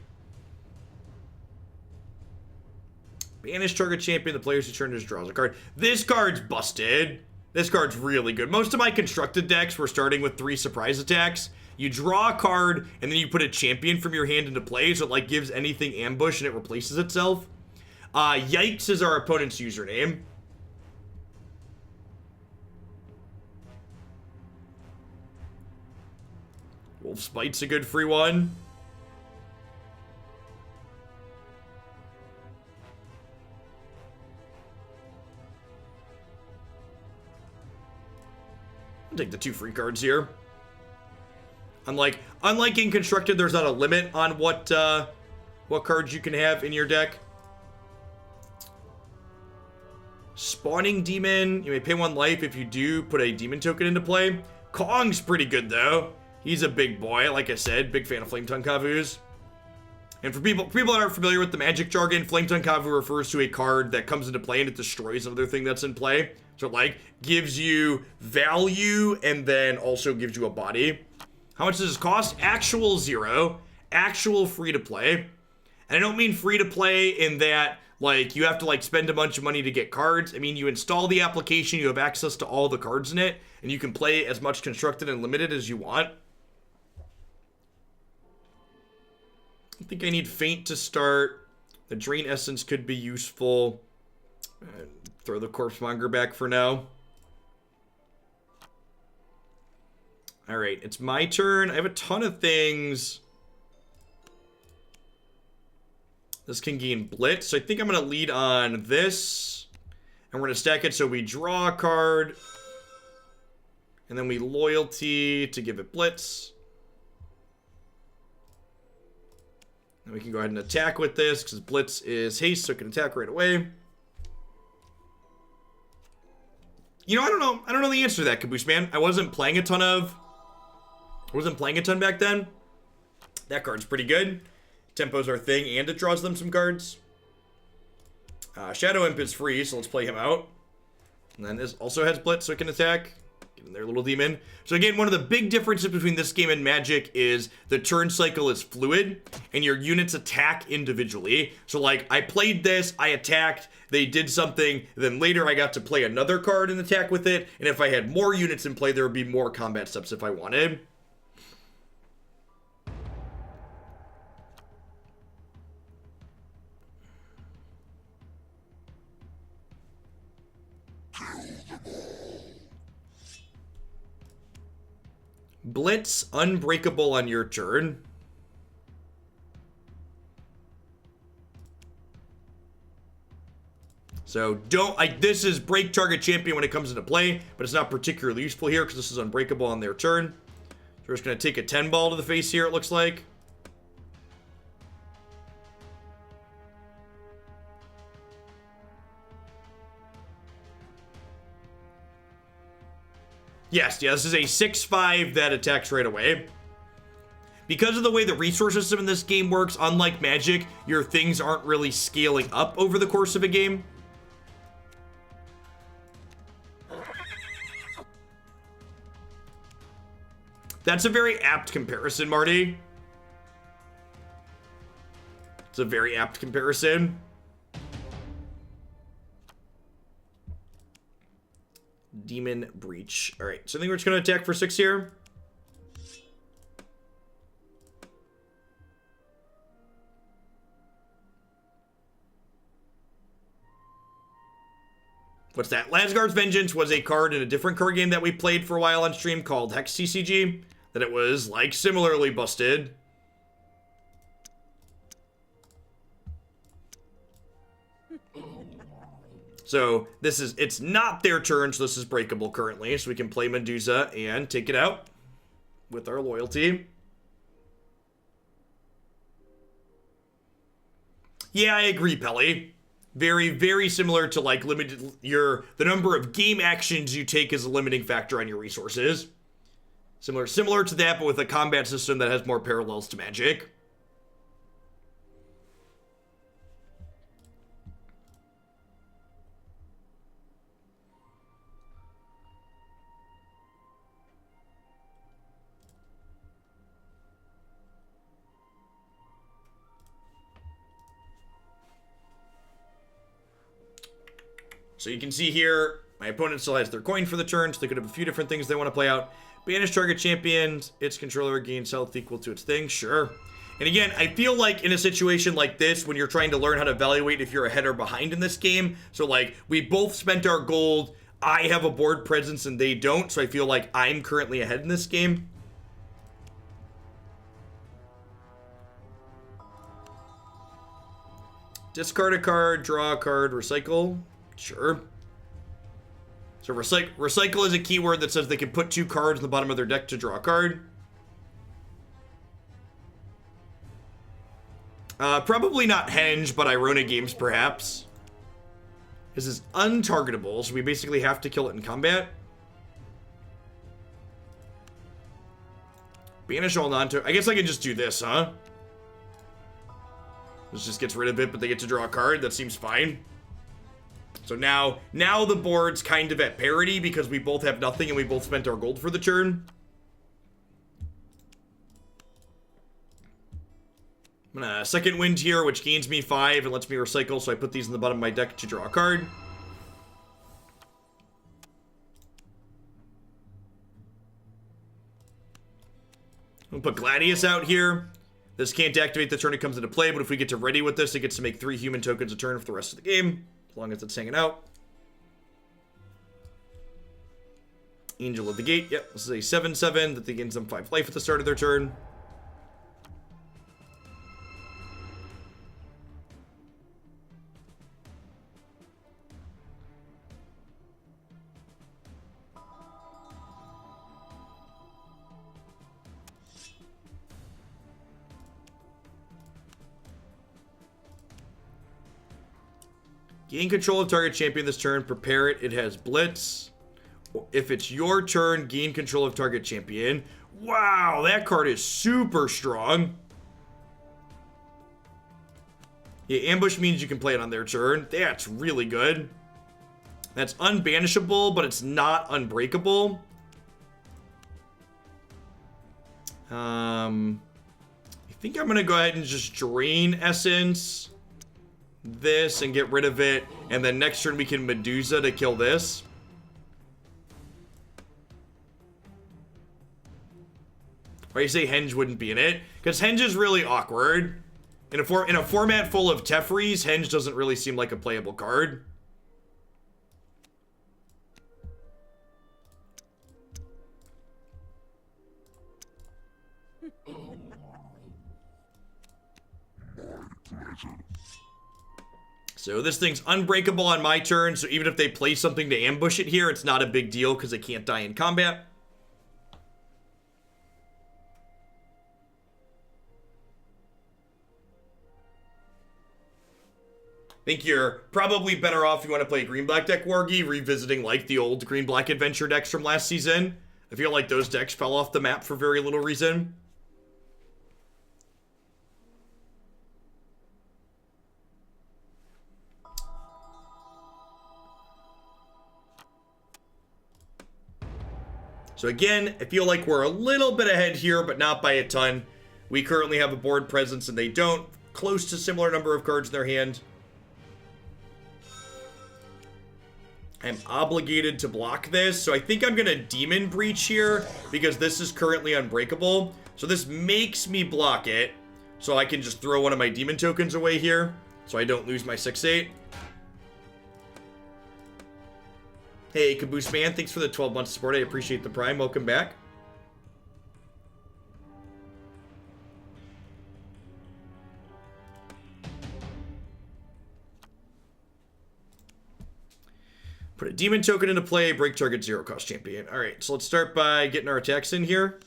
Banish target champion. The player's turn just draws a card. This card's busted. This card's really good. Most of my constructed decks were starting with 3 surprise attacks. You draw a card, and then you put a champion from your hand into play, so it like gives anything ambush and it replaces itself. Yikes is our opponent's username. Wolf Spite's a good free one. I'll take the 2 free cards here. Unlike in Constructed, there's not a limit on what cards you can have in your deck. Spawning Demon. You may pay 1 life. If you do, put a demon token into play. Kong's pretty good, though. He's a big boy. Like I said, big fan of Flame Tongue Kavus. And for people that aren't familiar with the Magic jargon, Flame Tongue Kavu refers to a card that comes into play and it destroys another thing that's in play. So it, like, gives you value and then also gives you a body. How much does this cost? Actual 0. Actual free to play. And I don't mean free to play in that, like, you have to, like, spend a bunch of money to get cards. I mean, you install the application, you have access to all the cards in it, and you can play as much Constructed and Limited as you want. I think I need Feint to start. The Drain Essence could be useful. Throw the Corpsemonger back for now. Alright, it's my turn. I have a ton of things. This can gain Blitz. So I think I'm going to lead on this. And we're going to stack it so we draw a card. And then we Loyalty to give it Blitz. And we can go ahead and attack with this because Blitz is haste, so it can attack right away. You know, I don't know the answer to that, Caboose Man. I wasn't playing a ton back then. That card's pretty good. Tempo's our thing, and it draws them some cards. Shadow Imp is free, so let's play him out. And then this also has Blitz, so it can attack. Get in there, little demon. So again, one of the big differences between this game and Magic is the turn cycle is fluid, and your units attack individually. So like, I played this, I attacked, they did something, then later I got to play another card and attack with it, and if I had more units in play, there would be more combat steps if I wanted. Blitz, unbreakable on your turn. So don't, like, this is break target champion when it comes into play, but it's not particularly useful here because this is unbreakable on their turn. So we're just going to take a 10 ball to the face here, it looks like. Yes, yeah, this is a 6/5 that attacks right away. Because of the way the resource system in this game works, unlike Magic, your things aren't really scaling up over the course of a game. That's a very apt comparison, Marty. It's a very apt comparison. Demon Breach. All right, so I think we're just going to attack for 6 here. What's that? Lasgard's Vengeance was a card in a different card game that we played for a while on stream called Hex TCG. That it was, like, similarly busted. So this is, it's not their turn, so this is breakable currently. So we can play Medusa and take it out with our loyalty. Yeah, I agree, Pelly. Very, very similar to like limited the number of game actions you take is a limiting factor on your resources. Similar to that, but with a combat system that has more parallels to Magic. So you can see here, my opponent still has their coin for the turn, so they could have a few different things they want to play out. Banish target champion, its controller gains health equal to its thing, sure. And again, I feel like in a situation like this, when you're trying to learn how to evaluate if you're ahead or behind in this game, so like, we both spent our gold, I have a board presence and they don't, so I feel like I'm currently ahead in this game. Discard a card, draw a card, recycle. Sure. So recycle is a keyword that says they can put 2 cards in the bottom of their deck to draw a card. Probably not Henge, but Irona Games perhaps. This is untargetable, so we basically have to kill it in combat. Banish all non-to... I guess I can just do this, huh? This just gets rid of it, but they get to draw a card. That seems fine. So now the board's kind of at parity because we both have nothing and we both spent our gold for the turn. I'm gonna second wind here, which gains me 5 and lets me recycle, so I put these in the bottom of my deck to draw a card. I'm gonna put Gladius out here. This can't activate the turn it comes into play, but if we get to ready with this, it gets to make 3 human tokens a turn for the rest of the game, as long as it's hanging out. Angel of the Gate, yep, this is a 7/7 that gains them 5 life at the start of their turn. Gain control of target champion this turn. Prepare it. It has Blitz. If it's your turn, gain control of target champion. Wow, that card is super strong. Yeah, Ambush means you can play it on their turn. That's really good. That's unbanishable, but it's not unbreakable. I think I'm going to go ahead and just drain Essence. This and get rid of it, and then next turn we can Medusa to kill this. Or you say Henge wouldn't be in it, because Henge is really awkward. In a format full of Tefris, Henge doesn't really seem like a playable card. So this thing's unbreakable on my turn, so even if they play something to ambush it here, it's not a big deal because it can't die in combat. I think you're probably better off if you want to play green-black deck Wargi, revisiting like the old green-black adventure decks from last season. I feel like those decks fell off the map for very little reason. So again, I feel like we're a little bit ahead here, but not by a ton. We currently have a board presence and they don't. Close to similar number of cards in their hand. I'm obligated to block this, so I think I'm gonna Demon Breach here because this is currently unbreakable. So this makes me block it, so I can just throw one of my demon tokens away here, so I don't lose my 6/8. Hey, Caboose Man, thanks for the 12 months of support. I appreciate the prime. Welcome back. Put a demon token into play, break target 0-cost champion. Alright, so let's start by getting our attacks in here.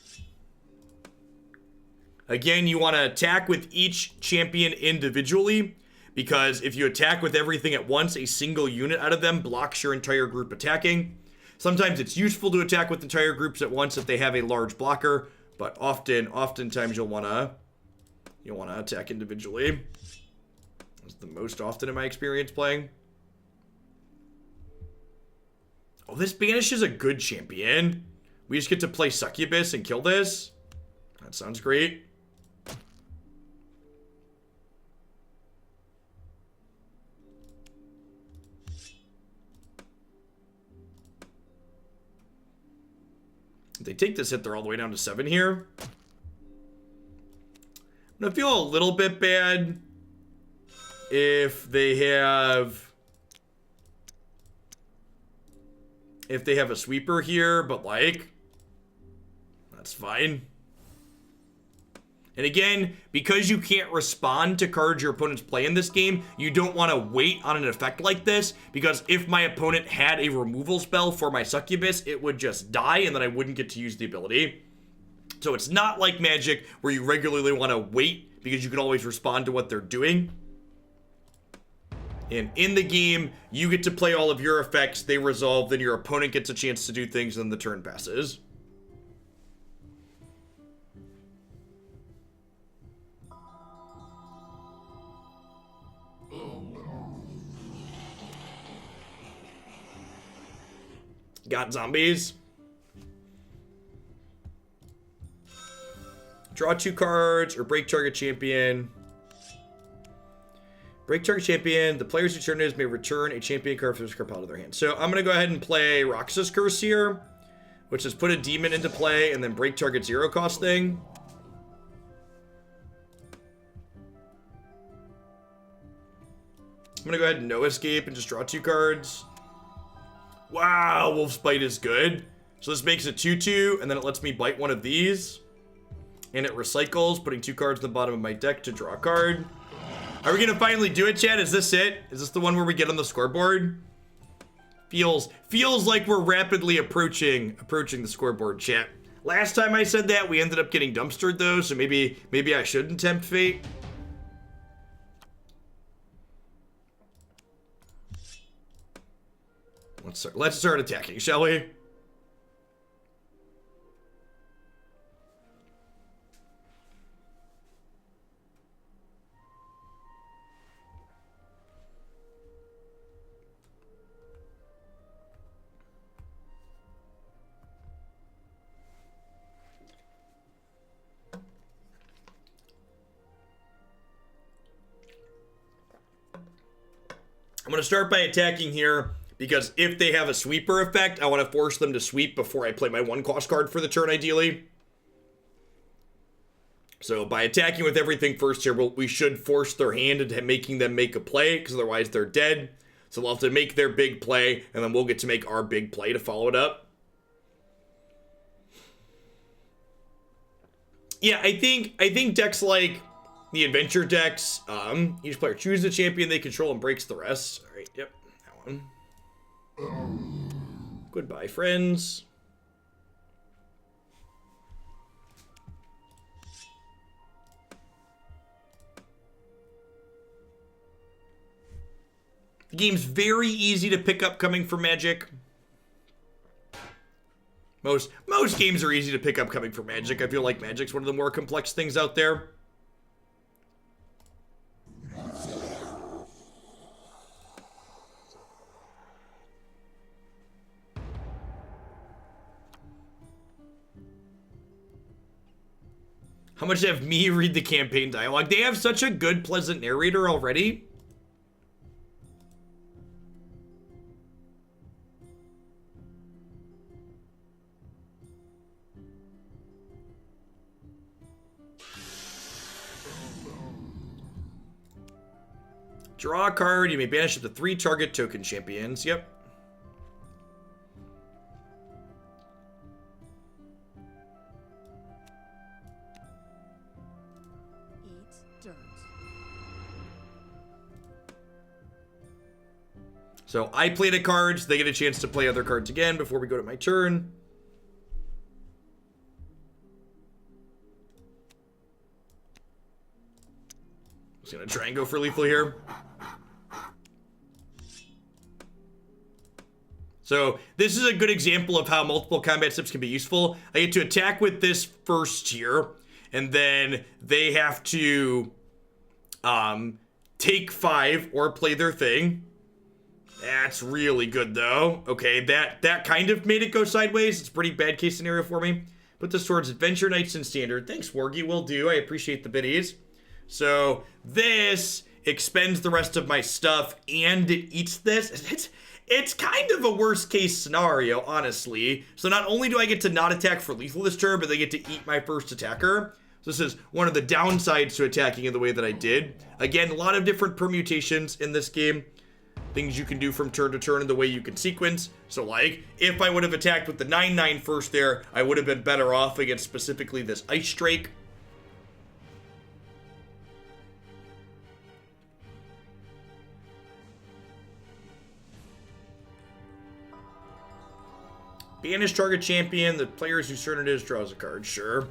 Again, you want to attack with each champion individually, because if you attack with everything at once, a single unit out of them blocks your entire group attacking. Sometimes it's useful to attack with entire groups at once if they have a large blocker, but oftentimes you'll want to attack individually. That's the most often in my experience playing. Oh, this Banish is a good champion. We just get to play Succubus and kill this. That sounds great. If they take this hit, they're all the way down to 7 here. I'm gonna feel a little bit bad if they have a sweeper here, but like, that's fine. And again, because you can't respond to cards your opponents play in this game, you don't want to wait on an effect like this, because if my opponent had a removal spell for my Succubus, it would just die and then I wouldn't get to use the ability. So it's not like Magic where you regularly want to wait because you can always respond to what they're doing. And in the game, you get to play all of your effects, they resolve, then your opponent gets a chance to do things, and the turn passes. Got zombies. Draw 2 cards or break target champion. Break target champion. The players who turn it is may return a champion card from this card pile to their hand. So I'm going to go ahead and play Roxas Curse here, which is put a demon into play and then break target 0-cost thing. I'm going to go ahead and no escape and just draw 2 cards. Wow, Wolf's Bite is good. So this makes it 2/2, and then it lets me bite one of these. And it recycles, putting 2 cards in the bottom of my deck to draw a card. Are we gonna finally do it, chat? Is this it? Is this the one where we get on the scoreboard? Feels like we're rapidly approaching the scoreboard, chat. Last time I said that, we ended up getting dumpstered though, so maybe I shouldn't tempt fate. Let's start attacking, shall we? I'm going to start by attacking here, because if they have a sweeper effect, I want to force them to sweep before I play my 1-cost card for the turn, ideally. So by attacking with everything first here, we should force their hand into making them make a play, because otherwise they're dead. So they'll have to make their big play, and then we'll get to make our big play to follow it up. Yeah, I think decks like the adventure decks. Each player chooses a champion they control and breaks the rest. All right, yep, that one. Goodbye, friends. The game's very easy to pick up coming from Magic. Most games are easy to pick up coming from Magic. I feel like Magic's one of the more complex things out there. How much to have me read the campaign dialogue? They have such a good, pleasant narrator already. Draw a card. You may banish up to 3 target token champions. Yep. Eat dirt. So I played a card, so they get a chance to play other cards again before we go to my turn. Just gonna try and go for lethal here. So this is a good example of how multiple combat steps can be useful. I get to attack with this first here, and then they have to take 5 or play their thing. That's really good though. Okay, that kind of made it go sideways. It's a pretty bad case scenario for me. Put this towards Adventure Knights in Standard. Thanks, Wargy, will do. I appreciate the biddies. So this expends the rest of my stuff and it eats this. It's kind of a worst case scenario, honestly. So not only do I get to not attack for lethal this turn, but they get to eat my first attacker. So this is one of the downsides to attacking in the way that I did. Again, a lot of different permutations in this game. Things you can do from turn to turn and the way you can sequence. So like, if I would have attacked with the 9/9 first there, I would have been better off against specifically this Ice Drake. Banish target champion. The players whose turn it is draws a card. Sure.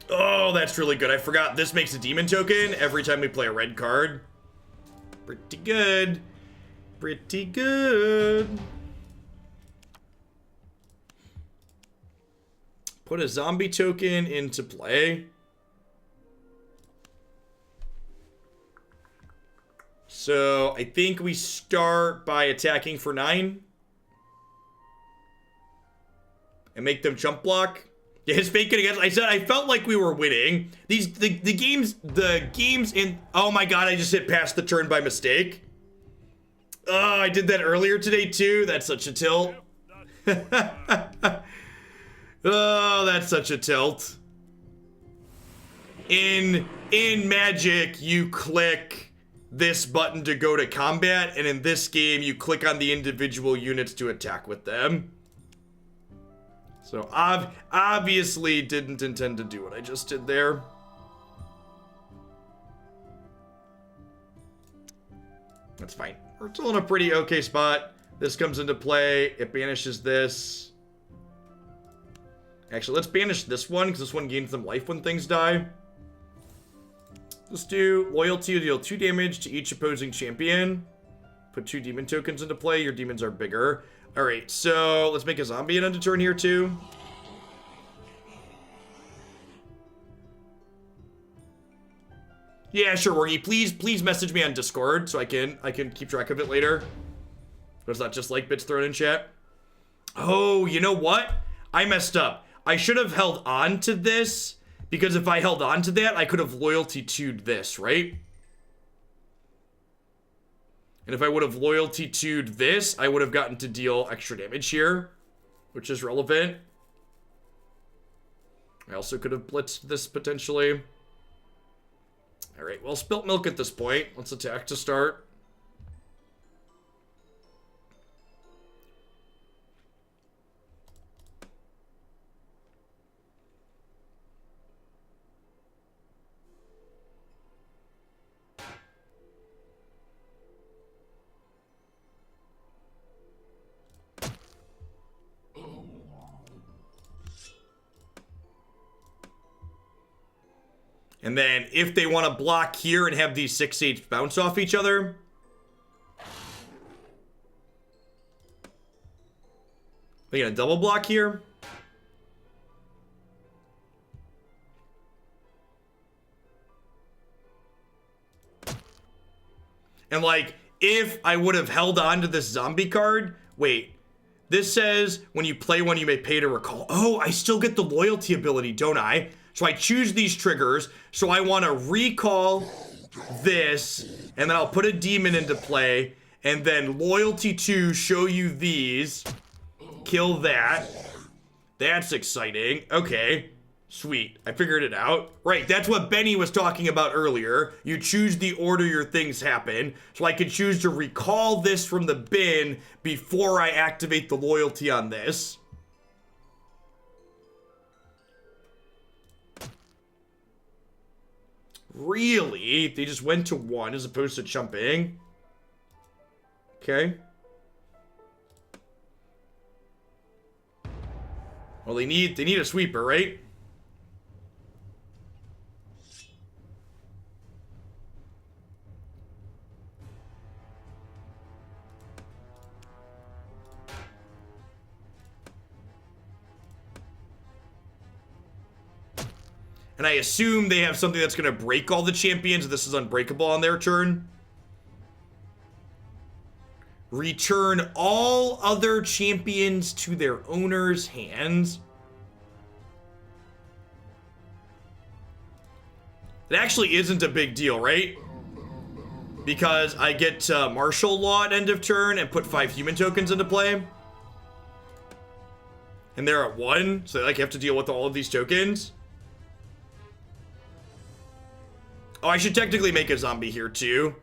Oh, that's really good. I forgot this makes a demon token every time we play a red card. Pretty good. Pretty good. Put a zombie token into play. So I think we start by attacking for 9 and make them jump block. Yeah, his fake it against. I said I felt like we were winning. The games in. Oh my god! I just hit past the turn by mistake. Oh, I did that earlier today too. That's such a tilt. Oh, that's such a tilt. In Magic, you click this button to go to combat, and in this game, you click on the individual units to attack with them. So obviously didn't intend to do what I just did there. That's fine. We're still in a pretty okay spot. This comes into play. It banishes this. Actually, let's banish this one, because this one gains them life when things die. Let's do loyalty to deal 2 damage to each opposing champion. Put 2 demon tokens into play. Your demons are bigger. Alright, so let's make a zombie an end to turn here too. Yeah, sure, Wargy. Please message me on Discord so I can keep track of it later. But it's not just like bits thrown in chat. Oh, you know what? I messed up. I should have held on to this, because if I held on to that, I could have loyalty to'd this, right? And if I would have loyalty to'd this, I would have gotten to deal extra damage here, which is relevant. I also could have blitzed this potentially. All right, well, spilt milk at this point. Let's attack to start. And then if they want to block here and have these 6/8 bounce off each other, they gonna double block here. And like, if I would have held on to this zombie card, wait, this says when you play one, you may pay to recall. Oh, I still get the loyalty ability, don't I? So I choose these triggers. So I want to recall this, and then I'll put a demon into play, and then loyalty 2, show you these, kill that. That's exciting. Okay. Sweet. I figured it out. Right, that's what Benny was talking about earlier. You choose the order your things happen. So I could choose to recall this from the bin before I activate the loyalty on this. Really? They just went to 1 as opposed to jumping. Okay. Well, they need a sweeper, right? And I assume they have something that's going to break all the champions. This is unbreakable on their turn. Return all other champions to their owner's hands. It actually isn't a big deal, right? Because I get martial law at end of turn and put 5 human tokens into play. And they're at 1, so like, I have to deal with all of these tokens. Oh, I should technically make a zombie here too.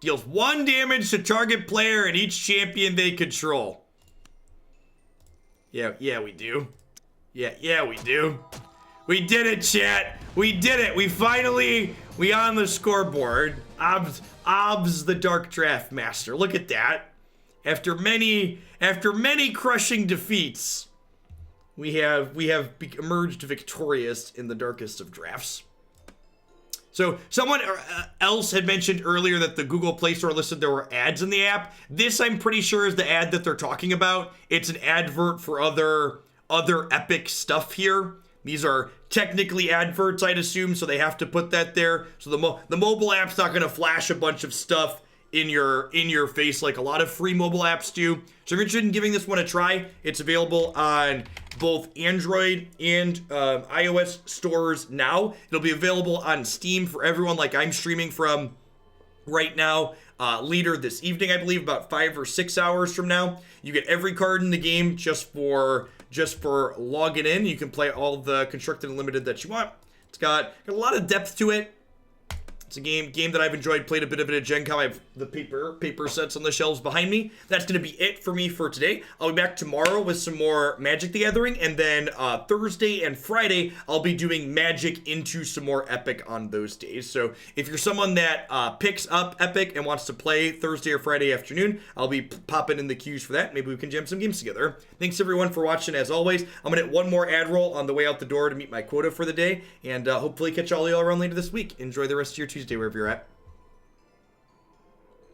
Deals 1 damage to target player and each champion they control. Yeah, we do. Yeah, we do. We did it, chat. We did it. We on the scoreboard. Obs the Dark Draft Master. Look at that. After many crushing defeats, we have emerged victorious in the darkest of drafts. So someone else had mentioned earlier that the Google Play Store listed there were ads in the app. This, I'm pretty sure, is the ad that they're talking about. It's an advert for other Epic stuff here. These are technically adverts, I'd assume, so they have to put that there. So the mobile app's not going to flash a bunch of stuff in your face like a lot of free mobile apps do. So if you're interested in giving this one a try, it's available on both Android and iOS stores now. It'll be available on Steam for everyone, like I'm streaming from right now, later this evening, I believe, about 5 or 6 hours from now. You get every card in the game just for logging in. You can play all the Constructed and Limited that you want. It's got a lot of depth to it. It's a game that I've enjoyed, played a bit of it at Gen Con. I have the paper sets on the shelves behind me. That's going to be it for me for today. I'll be back tomorrow with some more Magic the Gathering, and then Thursday and Friday, I'll be doing Magic into some more Epic on those days. So if you're someone that picks up Epic and wants to play Thursday or Friday afternoon, I'll be popping in the queues for that. Maybe we can jam some games together. Thanks everyone for watching. As always, I'm going to hit one more ad roll on the way out the door to meet my quota for the day, and hopefully catch all y'all around later this week. Enjoy the rest of your Tuesday wherever you're at.